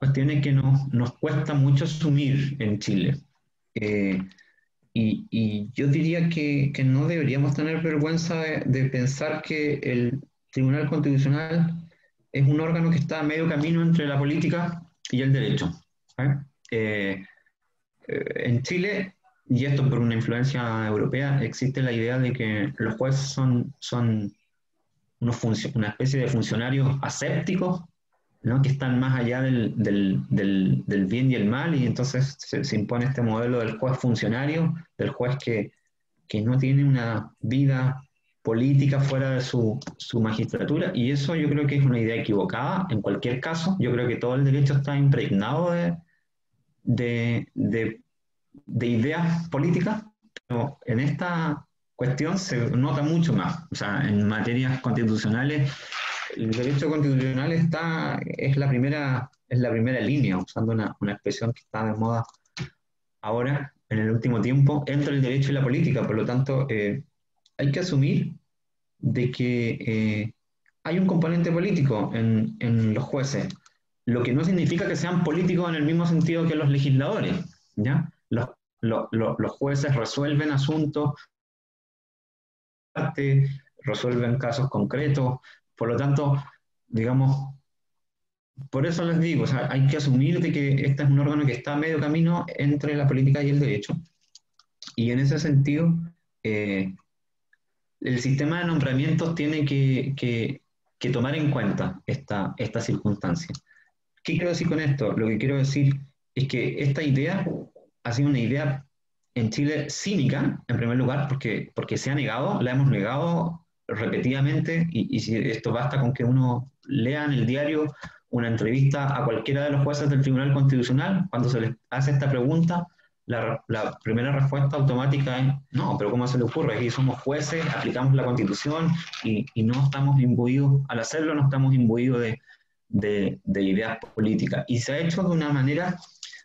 cuestiones que nos cuesta mucho asumir en Chile. Y yo diría que no deberíamos tener vergüenza de pensar que el Tribunal Constitucional es un órgano que está a medio camino entre la política y el derecho. En Chile, y esto por una influencia europea, existe la idea de que los jueces son una especie de funcionarios asépticos, ¿no? Que están más allá del bien y el mal, y entonces se impone este modelo del juez funcionario, del juez que no tiene una vida política fuera de su magistratura, y eso yo creo que es una idea equivocada. En cualquier caso, yo creo que todo el derecho está impregnado de ideas políticas, pero en esta cuestión se nota mucho más. O sea, en materias constitucionales, el derecho constitucional es la primera línea, usando una expresión que está de moda ahora, en el último tiempo, entre el derecho y la política. Por lo tanto, hay que asumir de que hay un componente político en los jueces, lo que no significa que sean políticos en el mismo sentido que los legisladores, ¿ya? Los jueces resuelven asuntos, resuelven casos concretos, por lo tanto, digamos, por eso les digo, o sea, hay que asumir de que este es un órgano que está a medio camino entre la política y el derecho, y en ese sentido, el sistema de nombramientos tiene que tomar en cuenta esta circunstancia. ¿Qué quiero decir con esto? Lo que quiero decir es que esta idea ha sido una idea en Chile cínica, en primer lugar, porque se ha negado, la hemos negado repetidamente, y si esto basta con que uno lea en el diario una entrevista a cualquiera de los jueces del Tribunal Constitucional, cuando se les hace esta pregunta, la primera respuesta automática es: no, pero ¿cómo se le ocurre? Aquí somos jueces, aplicamos la Constitución y no estamos imbuidos, al hacerlo no estamos imbuidos de ideas políticas. Y se ha hecho de una manera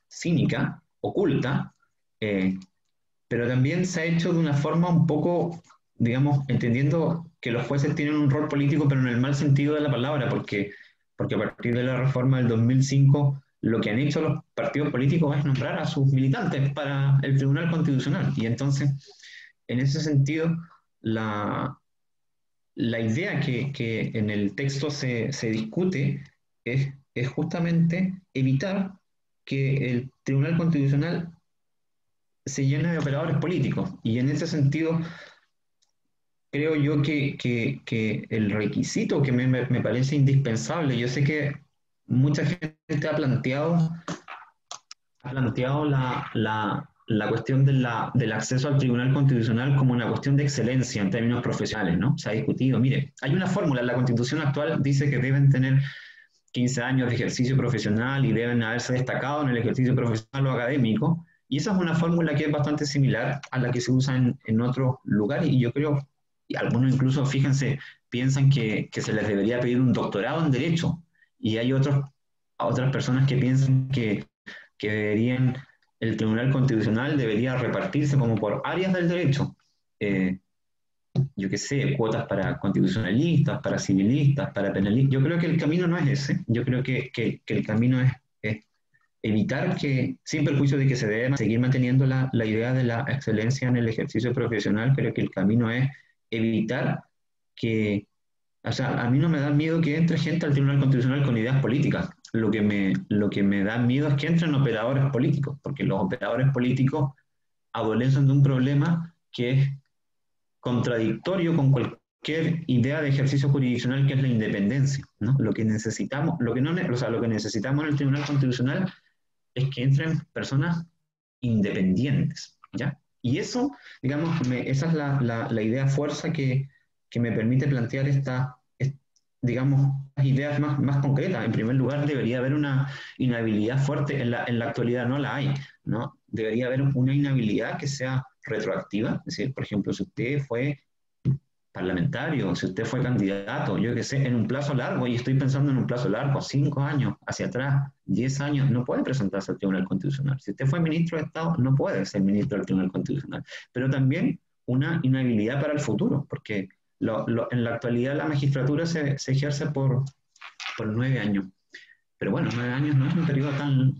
cínica, oculta, pero también se ha hecho de una forma un poco, digamos, entendiendo que los jueces tienen un rol político, pero en el mal sentido de la palabra, porque a partir de la reforma del 2005, lo que han hecho los partidos políticos es nombrar a sus militantes para el Tribunal Constitucional. Y entonces, en ese sentido, la idea que en el texto se discute es justamente evitar que el Tribunal Constitucional se llene de operadores políticos. Y en ese sentido, creo yo que el requisito que me parece indispensable, yo sé que mucha gente ha planteado la cuestión del acceso al Tribunal Constitucional como una cuestión de excelencia en términos profesionales, ¿no? Se ha discutido, mire, hay una fórmula, la Constitución actual dice que deben tener 15 años de ejercicio profesional y deben haberse destacado en el ejercicio profesional o académico, y esa es una fórmula que es bastante similar a la que se usa en otros lugares, y yo creo, y algunos incluso, fíjense, piensan que se les debería pedir un doctorado en Derecho, y hay otras personas que piensan que el Tribunal Constitucional debería repartirse como por áreas del derecho. Yo qué sé, cuotas para constitucionalistas, para civilistas, para penalistas. Yo creo que el camino no es ese. Yo creo que el camino es evitar que, sin perjuicio de que se debe seguir manteniendo la idea de la excelencia en el ejercicio profesional, pero que el camino es evitar que, o sea, a mí no me da miedo que entre gente al Tribunal Constitucional con ideas políticas. Lo que me da miedo es que entren operadores políticos, porque los operadores políticos adolecen de un problema que es contradictorio con cualquier idea de ejercicio jurisdiccional, que es la independencia, ¿no? Lo que necesitamos en el Tribunal Constitucional es que entren personas independientes, ¿ya? Y eso, digamos, esa es la idea fuerza que me permite plantear digamos, las ideas más concretas. En primer lugar, debería haber una inhabilidad fuerte, en la actualidad no la hay, ¿no? Debería haber una inhabilidad que sea retroactiva, es decir, por ejemplo, si usted fue parlamentario, si usted fue candidato, yo qué sé, en un plazo largo, y estoy pensando en un plazo largo, 5 años hacia atrás, 10 años, no puede presentarse al Tribunal Constitucional. Si usted fue ministro de Estado, no puede ser ministro del Tribunal Constitucional. Pero también una inhabilidad para el futuro, porque en la actualidad la magistratura se ejerce por 9 años. pero bueno, 9 años no es un periodo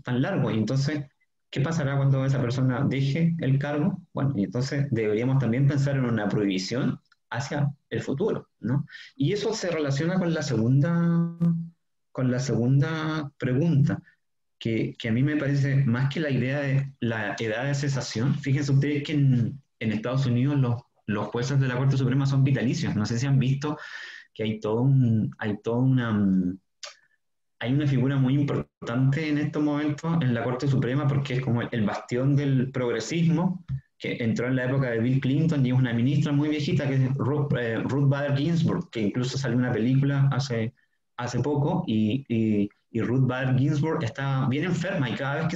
tan largo, y entonces, ¿qué pasará cuando esa persona deje el cargo? Bueno, y entonces deberíamos también pensar en una prohibición hacia el futuro, ¿no? Y eso se relaciona con la segunda pregunta, que a mí me parece, más que la idea de la edad de cesación, fíjense ustedes que en Estados Unidos los jueces de la Corte Suprema son vitalicios. No sé si han visto que hay una figura muy importante en estos momentos en la Corte Suprema, porque es como el bastión del progresismo, que entró en la época de Bill Clinton, y es una ministra muy viejita, que es Ruth Bader Ginsburg, que incluso salió una película hace poco, y Ruth Bader Ginsburg está bien enferma, y cada vez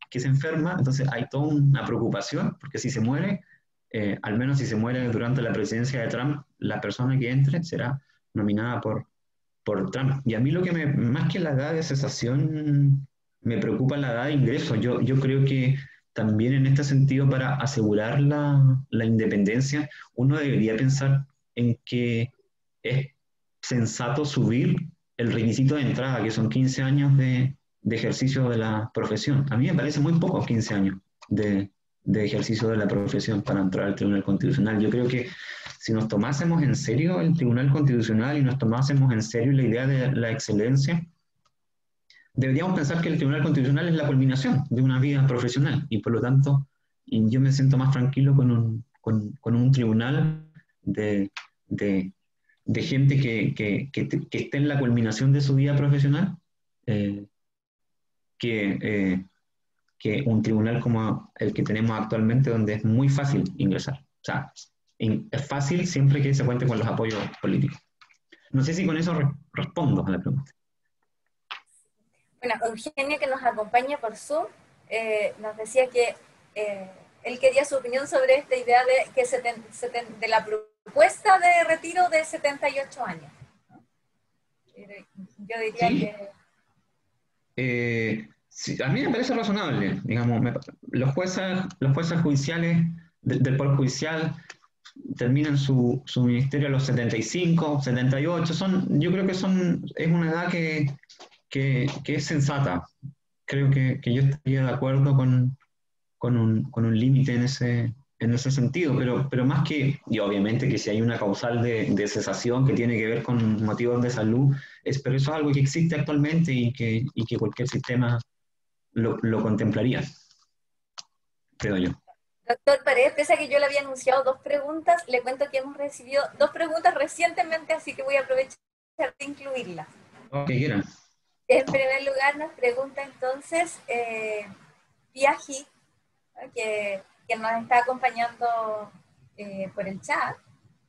que se enferma, entonces hay toda una preocupación, porque si se muere, al menos si se muere durante la presidencia de Trump, la persona que entre será nominada por Trump. Y a mí lo que más que la edad de cesación, me preocupa la edad de ingreso. Yo creo que también en este sentido, para asegurar la independencia, uno debería pensar en que es sensato subir el requisito de entrada, que son 15 años de ejercicio de la profesión. A mí me parece muy poco 15 años de ejercicio de la profesión para entrar al Tribunal Constitucional. Yo creo que si nos tomásemos en serio el Tribunal Constitucional y nos tomásemos en serio la idea de la excelencia, deberíamos pensar que el Tribunal Constitucional es la culminación de una vida profesional, y por lo tanto yo me siento más tranquilo con un tribunal de gente que esté en la culminación de su vida profesional, que un tribunal como el que tenemos actualmente, donde es muy fácil ingresar. O sea, es fácil siempre que se cuente con los apoyos políticos. No sé si con eso respondo a la pregunta. Bueno, Eugenio, que nos acompaña por Zoom, nos decía que él quería su opinión sobre esta idea de la propuesta de retiro de 78 años, ¿no? Yo diría ¿Sí? que... Sí, a mí me parece razonable, digamos, los jueces judiciales del Poder Judicial terminan su ministerio a los 75, 78, yo creo que es una edad que es sensata. Creo que yo estaría de acuerdo con un límite en ese sentido, pero más que, y obviamente que si hay una causal de cesación que tiene que ver con motivos de salud, pero eso es algo que existe actualmente y que cualquier sistema lo contemplaría, creo yo. Doctor Paredes, pese a que yo le había anunciado 2 preguntas, le cuento que hemos recibido 2 preguntas recientemente, así que voy a aprovechar de incluirlas. Que quieran. En primer lugar, nos pregunta entonces Piaji, ¿no? que nos está acompañando por el chat.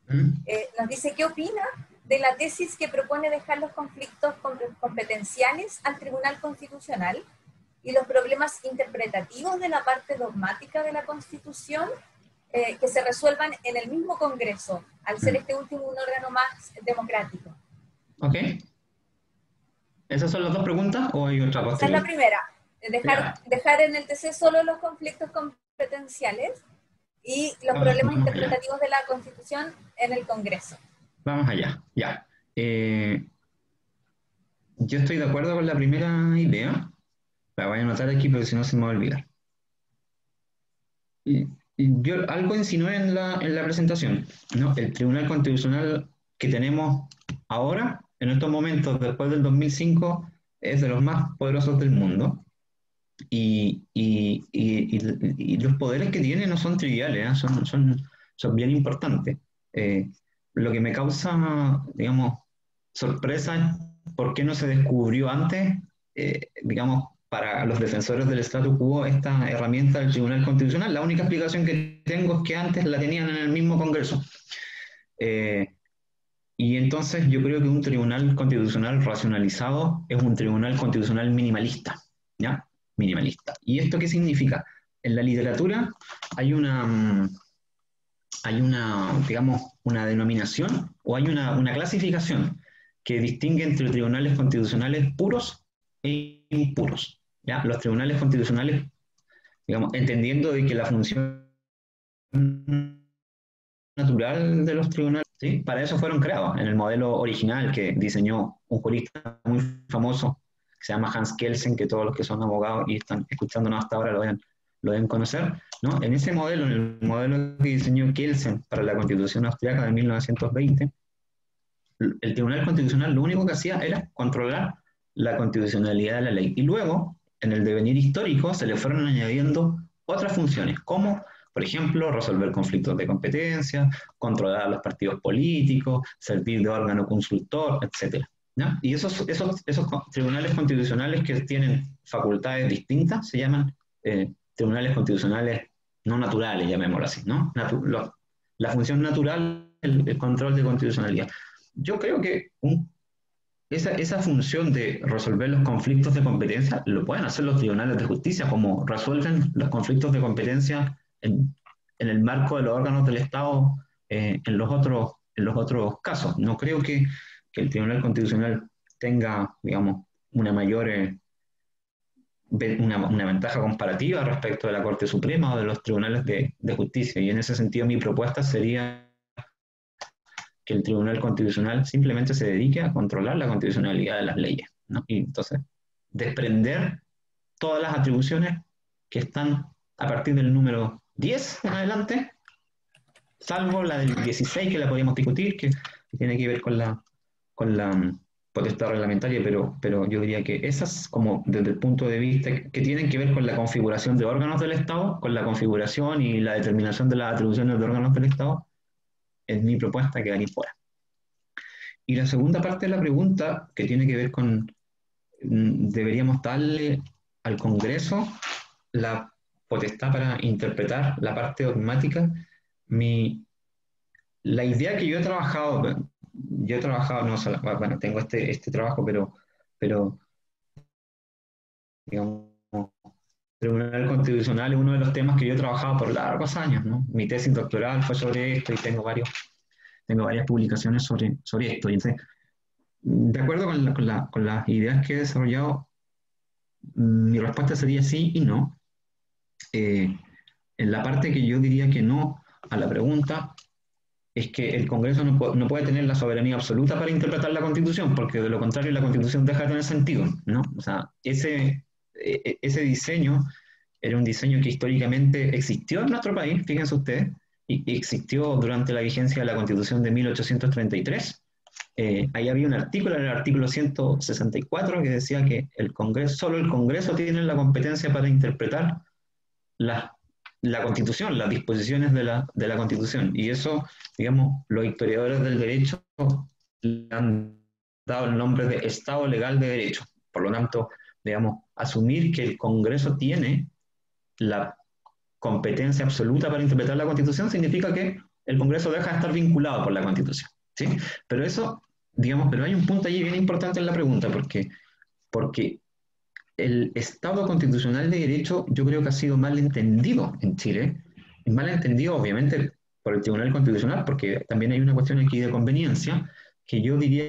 Nos dice, ¿qué opina de la tesis que propone dejar los conflictos competenciales al Tribunal Constitucional y los problemas interpretativos de la parte dogmática de la Constitución que se resuelvan en el mismo Congreso, al ser este último un órgano más democrático? Ok. ¿Esas son las 2 preguntas o hay otra posterior? Esa es la primera. Dejar en el TC solo los conflictos competenciales y los problemas interpretativos de la Constitución en el Congreso. Vamos allá, ya. Yo estoy de acuerdo con la primera idea. La voy a anotar aquí porque si no se me va a olvidar. Y yo algo insinué en la presentación, ¿no? El Tribunal Constitucional que tenemos ahora, en estos momentos, después del 2005, es de los más poderosos del mundo. Y los poderes que tiene no son triviales, ¿eh? Son bien importantes. Lo que me causa, digamos, sorpresa es por qué no se descubrió antes, digamos, para los defensores del statu quo, esta herramienta del Tribunal Constitucional. La única explicación que tengo es que antes la tenían en el mismo Congreso. Y entonces yo creo que un Tribunal Constitucional racionalizado es un Tribunal Constitucional minimalista, ¿ya? Minimalista. ¿Y esto qué significa? En la literatura hay una digamos, una denominación o hay una clasificación que distingue entre tribunales constitucionales puros e impuros. ¿Ya? Los tribunales constitucionales, digamos, entendiendo de que la función natural de los tribunales, ¿sí? Para eso fueron creados en el modelo original que diseñó un jurista muy famoso, que se llama Hans Kelsen, que todos los que son abogados y están escuchándonos hasta ahora lo deben conocer, ¿no? En ese modelo, en el modelo que diseñó Kelsen para la Constitución austriaca de 1920, el Tribunal Constitucional lo único que hacía era controlar la constitucionalidad de la ley. Y luego, en el devenir histórico, se le fueron añadiendo otras funciones, como, por ejemplo, resolver conflictos de competencia, controlar a los partidos políticos, servir de órgano consultor, etc. ¿No? Y esos tribunales constitucionales que tienen facultades distintas se llaman tribunales constitucionales no naturales, llamémoslo así, ¿no? La función natural, el control de constitucionalidad. Yo creo que esa función de resolver los conflictos de competencia lo pueden hacer los tribunales de justicia, como resuelven los conflictos de competencia en el marco de los órganos del Estado en los otros casos. No creo que el Tribunal Constitucional tenga, digamos, una ventaja comparativa respecto de la Corte Suprema o de los tribunales de justicia. Y en ese sentido mi propuesta sería que el Tribunal Constitucional simplemente se dedique a controlar la constitucionalidad de las leyes, ¿no? Y entonces desprender todas las atribuciones que están a partir del número 10 en adelante, salvo la del 16 que la podemos discutir, que tiene que ver con la potestad reglamentaria, pero yo diría que esas, como desde el punto de vista que tienen que ver con la configuración de órganos del Estado, con la configuración y la determinación de las atribuciones de órganos del Estado, en mi propuesta quedaría fuera. Y la segunda parte de la pregunta, que tiene que ver con, deberíamos darle al Congreso la potestad para interpretar la parte dogmática. La idea que yo he trabajado, no solo, bueno, tengo este trabajo, pero digamos, Tribunal Constitucional es uno de los temas que yo he trabajado por largos años, ¿no? Mi tesis doctoral fue sobre esto y tengo varias publicaciones sobre esto. Y entonces, de acuerdo con las ideas que he desarrollado, mi respuesta sería sí y no. En la parte que yo diría que no a la pregunta es que el Congreso no puede tener la soberanía absoluta para interpretar la Constitución, porque de lo contrario la Constitución deja de tener sentido, ¿no? O sea, ese diseño era un diseño que históricamente existió en nuestro país, fíjense ustedes, y existió durante la vigencia de la Constitución de 1833. Ahí había un artículo, el artículo 164, que decía que solo el Congreso tiene la competencia para interpretar la Constitución, las disposiciones de la Constitución. Y eso, digamos, los historiadores del derecho le han dado el nombre de Estado Legal de Derecho. Por lo tanto, digamos, asumir que el Congreso tiene la competencia absoluta para interpretar la Constitución significa que el Congreso deja de estar vinculado por la Constitución, ¿sí? Pero eso, digamos, pero hay un punto allí bien importante en la pregunta, porque el Estado constitucional de derecho yo creo que ha sido mal entendido en Chile, mal entendido obviamente por el Tribunal Constitucional, porque también hay una cuestión aquí de conveniencia, que yo diría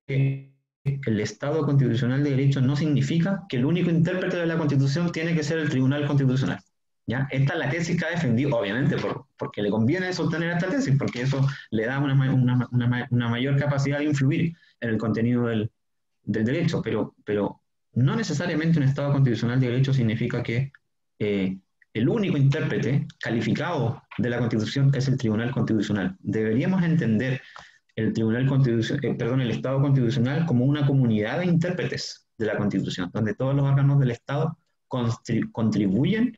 que el Estado constitucional de derecho no significa que el único intérprete de la Constitución tiene que ser el Tribunal Constitucional, ¿ya? Esta es la tesis que ha defendido, obviamente, porque le conviene sostener esta tesis, porque eso le da una mayor capacidad de influir en el contenido del derecho, pero no necesariamente un Estado constitucional de derecho significa que el único intérprete calificado de la Constitución es el Tribunal Constitucional. Deberíamos entender el Estado constitucional como una comunidad de intérpretes de la Constitución, donde todos los órganos del Estado contribuyen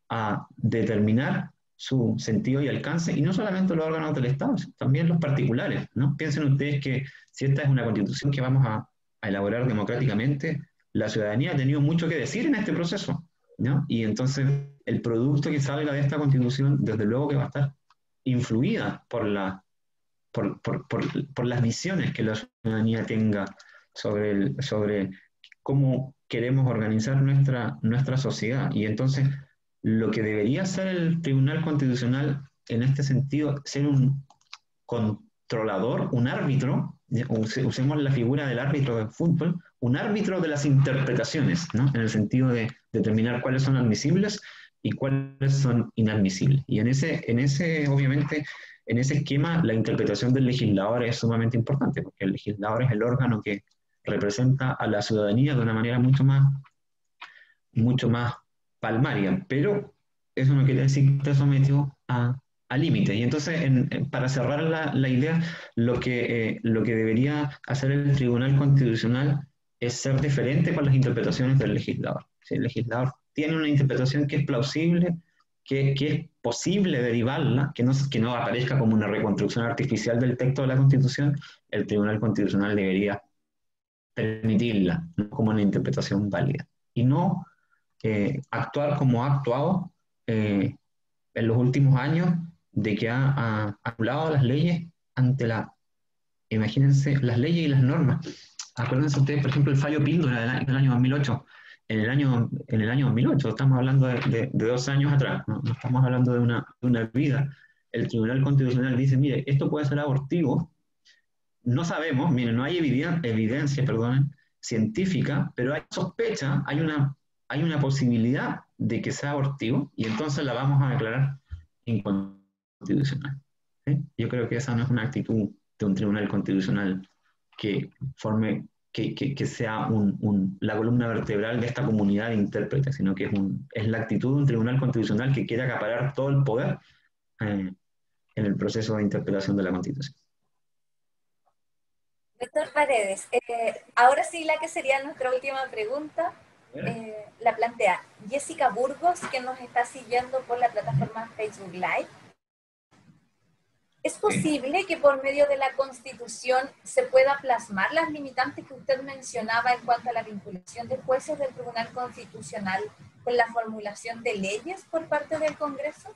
a determinar su sentido y alcance, y no solamente los órganos del Estado, también los particulares, ¿no? Piensen ustedes que si esta es una Constitución que vamos a elaborar democráticamente, la ciudadanía ha tenido mucho que decir en este proceso, ¿no? Y entonces el producto que salga de esta Constitución, desde luego que va a estar influida por las visiones que la ciudadanía tenga sobre cómo queremos organizar nuestra sociedad. Y entonces lo que debería hacer el Tribunal Constitucional en este sentido, ser un controlador, un árbitro, usemos la figura del árbitro de fútbol, un árbitro de las interpretaciones, ¿no? En el sentido de determinar cuáles son admisibles y cuáles son inadmisibles. Y obviamente, en ese esquema, la interpretación del legislador es sumamente importante, porque el legislador es el órgano que representa a la ciudadanía de una manera mucho más palmaria, pero eso no quiere decir que esté sometido a límites. Y entonces, para cerrar la idea, lo que debería hacer el Tribunal Constitucional es ser diferente con las interpretaciones del legislador. Si el legislador tiene una interpretación que es plausible, que es posible derivarla, que no aparezca como una reconstrucción artificial del texto de la Constitución, el Tribunal Constitucional debería permitirla, ¿no?, como una interpretación válida. Y no actuar como ha actuado en los últimos años, de que ha anulado las leyes imagínense, las leyes y las normas. Acuérdense ustedes, por ejemplo, el fallo Píldora del año 2008. En el año 2008, estamos hablando de 2 años atrás, no estamos hablando de una vida. El Tribunal Constitucional dice, mire, esto puede ser abortivo, no sabemos, miren, no hay evidencia, científica, pero hay sospecha, hay una posibilidad de que sea abortivo, y entonces la vamos a declarar inconstitucional. ¿Sí? Yo creo que esa no es una actitud de un Tribunal Constitucional que sea la columna vertebral de esta comunidad de intérpretes, sino que es la actitud de un Tribunal Constitucional que quiere acaparar todo el poder en el proceso de interpretación de la Constitución. Doctor Paredes, ahora sí la que sería nuestra última pregunta, la plantea Jessica Burgos, que nos está siguiendo por la plataforma Facebook Live. ¿Es posible que por medio de la Constitución se pueda plasmar las limitantes que usted mencionaba en cuanto a la vinculación de jueces del Tribunal Constitucional con la formulación de leyes por parte del Congreso?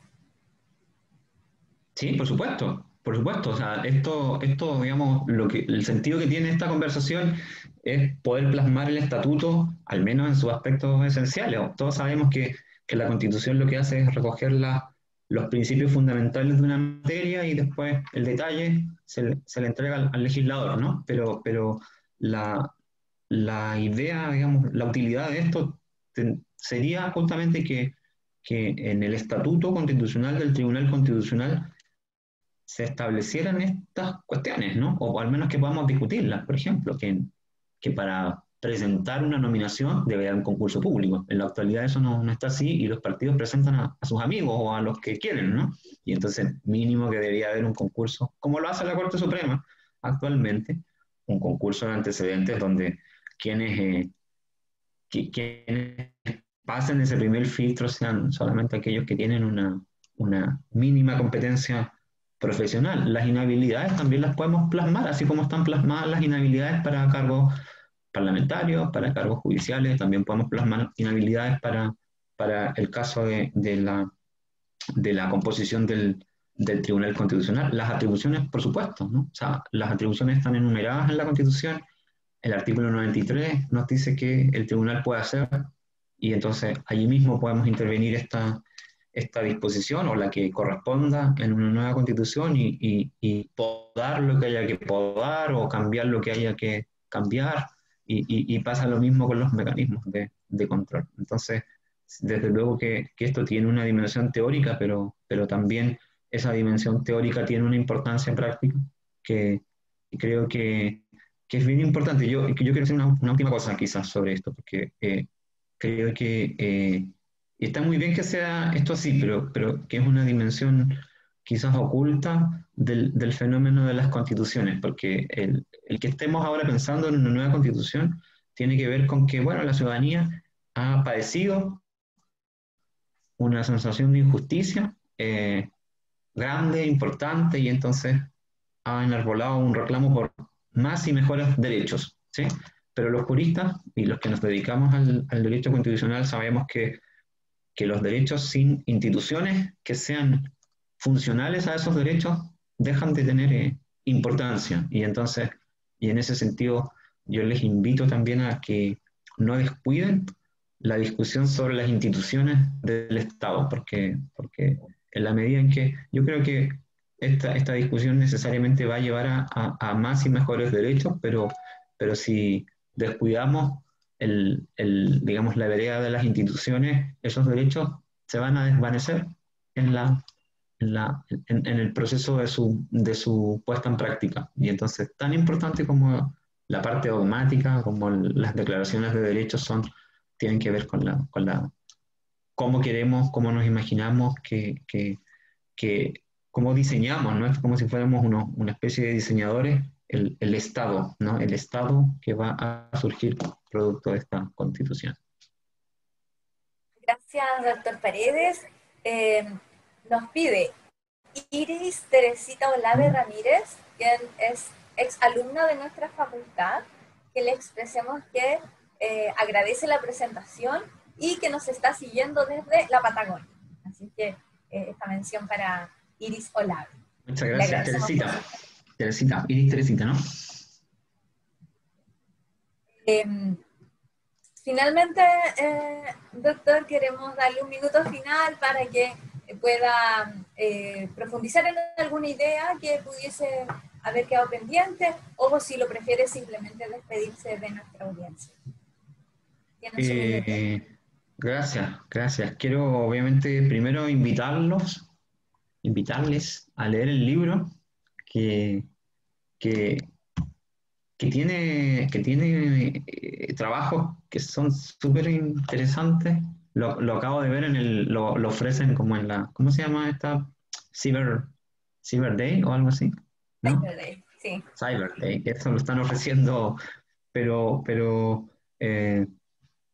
Sí, por supuesto. O sea, esto digamos, el sentido que tiene esta conversación es poder plasmar el estatuto, al menos en sus aspectos esenciales. Todos sabemos que la Constitución lo que hace es recoger los principios fundamentales de una materia y después el detalle se le entrega al legislador, ¿no? Pero la idea, digamos, la utilidad de esto sería justamente que en el estatuto constitucional del Tribunal Constitucional se establecieran estas cuestiones, ¿no? O al menos que podamos discutirlas. Por ejemplo, que para presentar una nominación debe haber un concurso público. En la actualidad eso no está así, y los partidos presentan a sus amigos o a los que quieren, ¿no? Y entonces mínimo que debería haber un concurso, como lo hace la Corte Suprema actualmente, un concurso de antecedentes donde quienes pasen ese primer filtro sean solamente aquellos que tienen una mínima competencia profesional. Las inhabilidades también las podemos plasmar, así como están plasmadas las inhabilidades para cargos parlamentarios, para cargos judiciales. También podemos plasmar inhabilidades para el caso de la composición del Tribunal Constitucional. Las atribuciones, por supuesto, ¿no? O sea, las atribuciones están enumeradas en la Constitución. El artículo 93 nos dice que el tribunal puede hacer, y entonces allí mismo podemos intervenir esta disposición o la que corresponda en una nueva Constitución y podar lo que haya que podar o cambiar lo que haya que cambiar, y pasa lo mismo con los mecanismos de control. Entonces, desde luego que esto tiene una dimensión teórica, pero también esa dimensión teórica tiene una importancia práctica que creo que es bien importante. Yo quiero decir una última cosa quizás sobre esto, porque creo que y está muy bien que sea esto así, pero que es una dimensión quizás oculta del fenómeno de las constituciones, porque el que estemos ahora pensando en una nueva constitución tiene que ver con que, bueno, la ciudadanía ha padecido una sensación de injusticia grande, importante, y entonces ha enarbolado un reclamo por más y mejores derechos, ¿sí? Pero los juristas y los que nos dedicamos al derecho constitucional sabemos que los derechos sin instituciones que sean funcionales a esos derechos dejan de tener importancia. Y entonces, y en ese sentido, yo les invito también a que no descuiden la discusión sobre las instituciones del Estado, porque en la medida en que yo creo que esta discusión necesariamente va a llevar a más y mejores derechos, pero si descuidamos digamos, la vereda de las instituciones, esos derechos se van a desvanecer en el proceso de su puesta en práctica. Y entonces, tan importante como la parte dogmática, como las declaraciones de derechos tienen que ver con cómo queremos, cómo nos imaginamos cómo diseñamos, ¿no? Es como si fuéramos una especie de diseñadores, el Estado, ¿no? El Estado que va a surgir producto de esta Constitución. Gracias, doctor Paredes. Nos pide Iris Teresita Olave Ramírez, quien es exalumna de nuestra facultad, que le expresemos que agradece la presentación y que nos está siguiendo desde la Patagonia. Así que esta mención para Iris Olave. Muchas gracias, Teresita. Iris Teresita, ¿no? Finalmente, doctor, queremos darle un minuto final para que pueda profundizar en alguna idea que pudiese haber quedado pendiente, o si lo prefiere simplemente despedirse de nuestra audiencia. Gracias. Quiero obviamente primero invitarles a leer el libro que tiene trabajos que son súper interesantes. Lo acabo de ver lo ofrecen como en ¿cómo se llama esta? Cyber Day o algo así, ¿no? Cyber Day, sí. Cyber Day, eso lo están ofreciendo, pero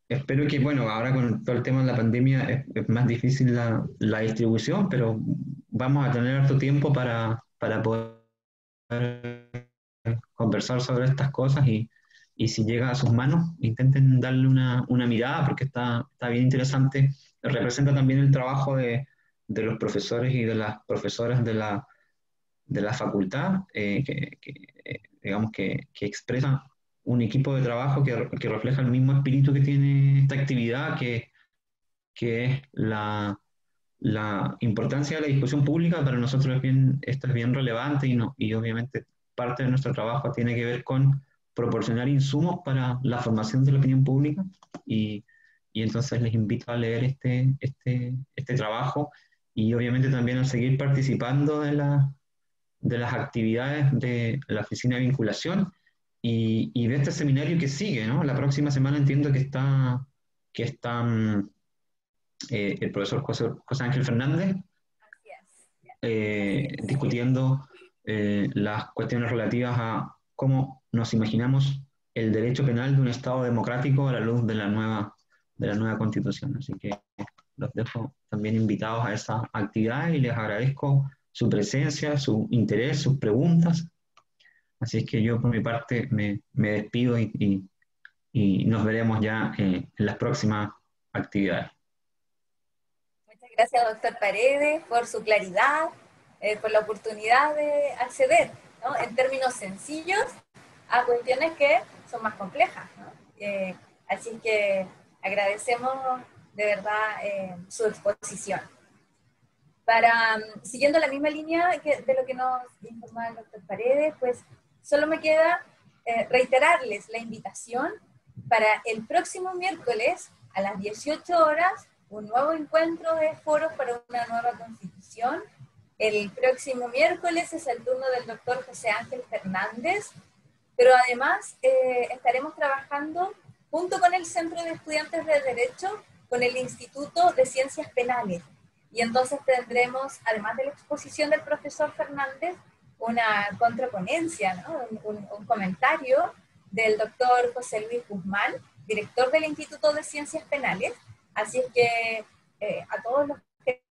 espero que, bueno, ahora con todo el tema de la pandemia es más difícil la distribución, pero vamos a tener harto tiempo para poder conversar sobre estas cosas y si llega a sus manos, intenten darle una mirada porque está bien interesante. Representa también el trabajo de los profesores y de las profesoras de la facultad, digamos que expresa un equipo de trabajo que refleja el mismo espíritu que tiene esta actividad, que es la importancia de la discusión pública. Para nosotros esto es bien relevante y obviamente parte de nuestro trabajo tiene que ver con proporcionar insumos para la formación de la opinión pública y entonces les invito a leer este trabajo y obviamente también a seguir participando de las actividades de la Oficina de Vinculación y de este seminario que sigue, ¿no? La próxima semana entiendo que está el profesor José Ángel Fernández discutiendo las cuestiones relativas a cómo nos imaginamos el derecho penal de un Estado democrático a la luz de la nueva Constitución. Así que los dejo también invitados a esa actividad y les agradezco su presencia, su interés, sus preguntas. Así es que yo por mi parte me despido y nos veremos ya en las próximas actividades. Muchas gracias, doctor Paredes, por su claridad, por la oportunidad de acceder, ¿no?, en términos sencillos a cuestiones que son más complejas, ¿no? Así que agradecemos de verdad su exposición. Siguiendo la misma línea de lo que nos informó el doctor Paredes, pues solo me queda reiterarles la invitación para el próximo miércoles a las 18 horas, un nuevo encuentro de foros para una nueva constitución. El próximo miércoles es el turno del doctor José Ángel Fernández, pero además estaremos trabajando junto con el Centro de Estudiantes de Derecho, con el Instituto de Ciencias Penales. Y entonces tendremos, además de la exposición del profesor Fernández, una contraponencia, ¿no?, un comentario del doctor José Luis Guzmán, director del Instituto de Ciencias Penales. Así es que a todos los que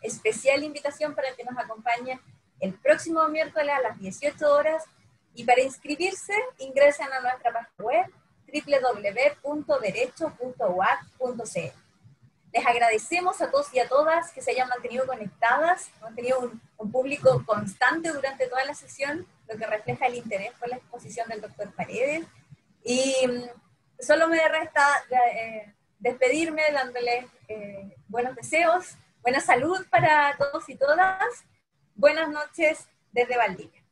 especial invitación para que nos acompañen el próximo miércoles a las 18 horas y para inscribirse ingresen a nuestra página web www.derecho.uac.cl. Les agradecemos a todos y a todas que se hayan mantenido conectadas, han tenido un público constante durante toda la sesión, lo que refleja el interés por la exposición del doctor Paredes. Y solo me resta despedirme dándoles buenos deseos, buena salud para todos y todas. Buenas noches desde Valdivia.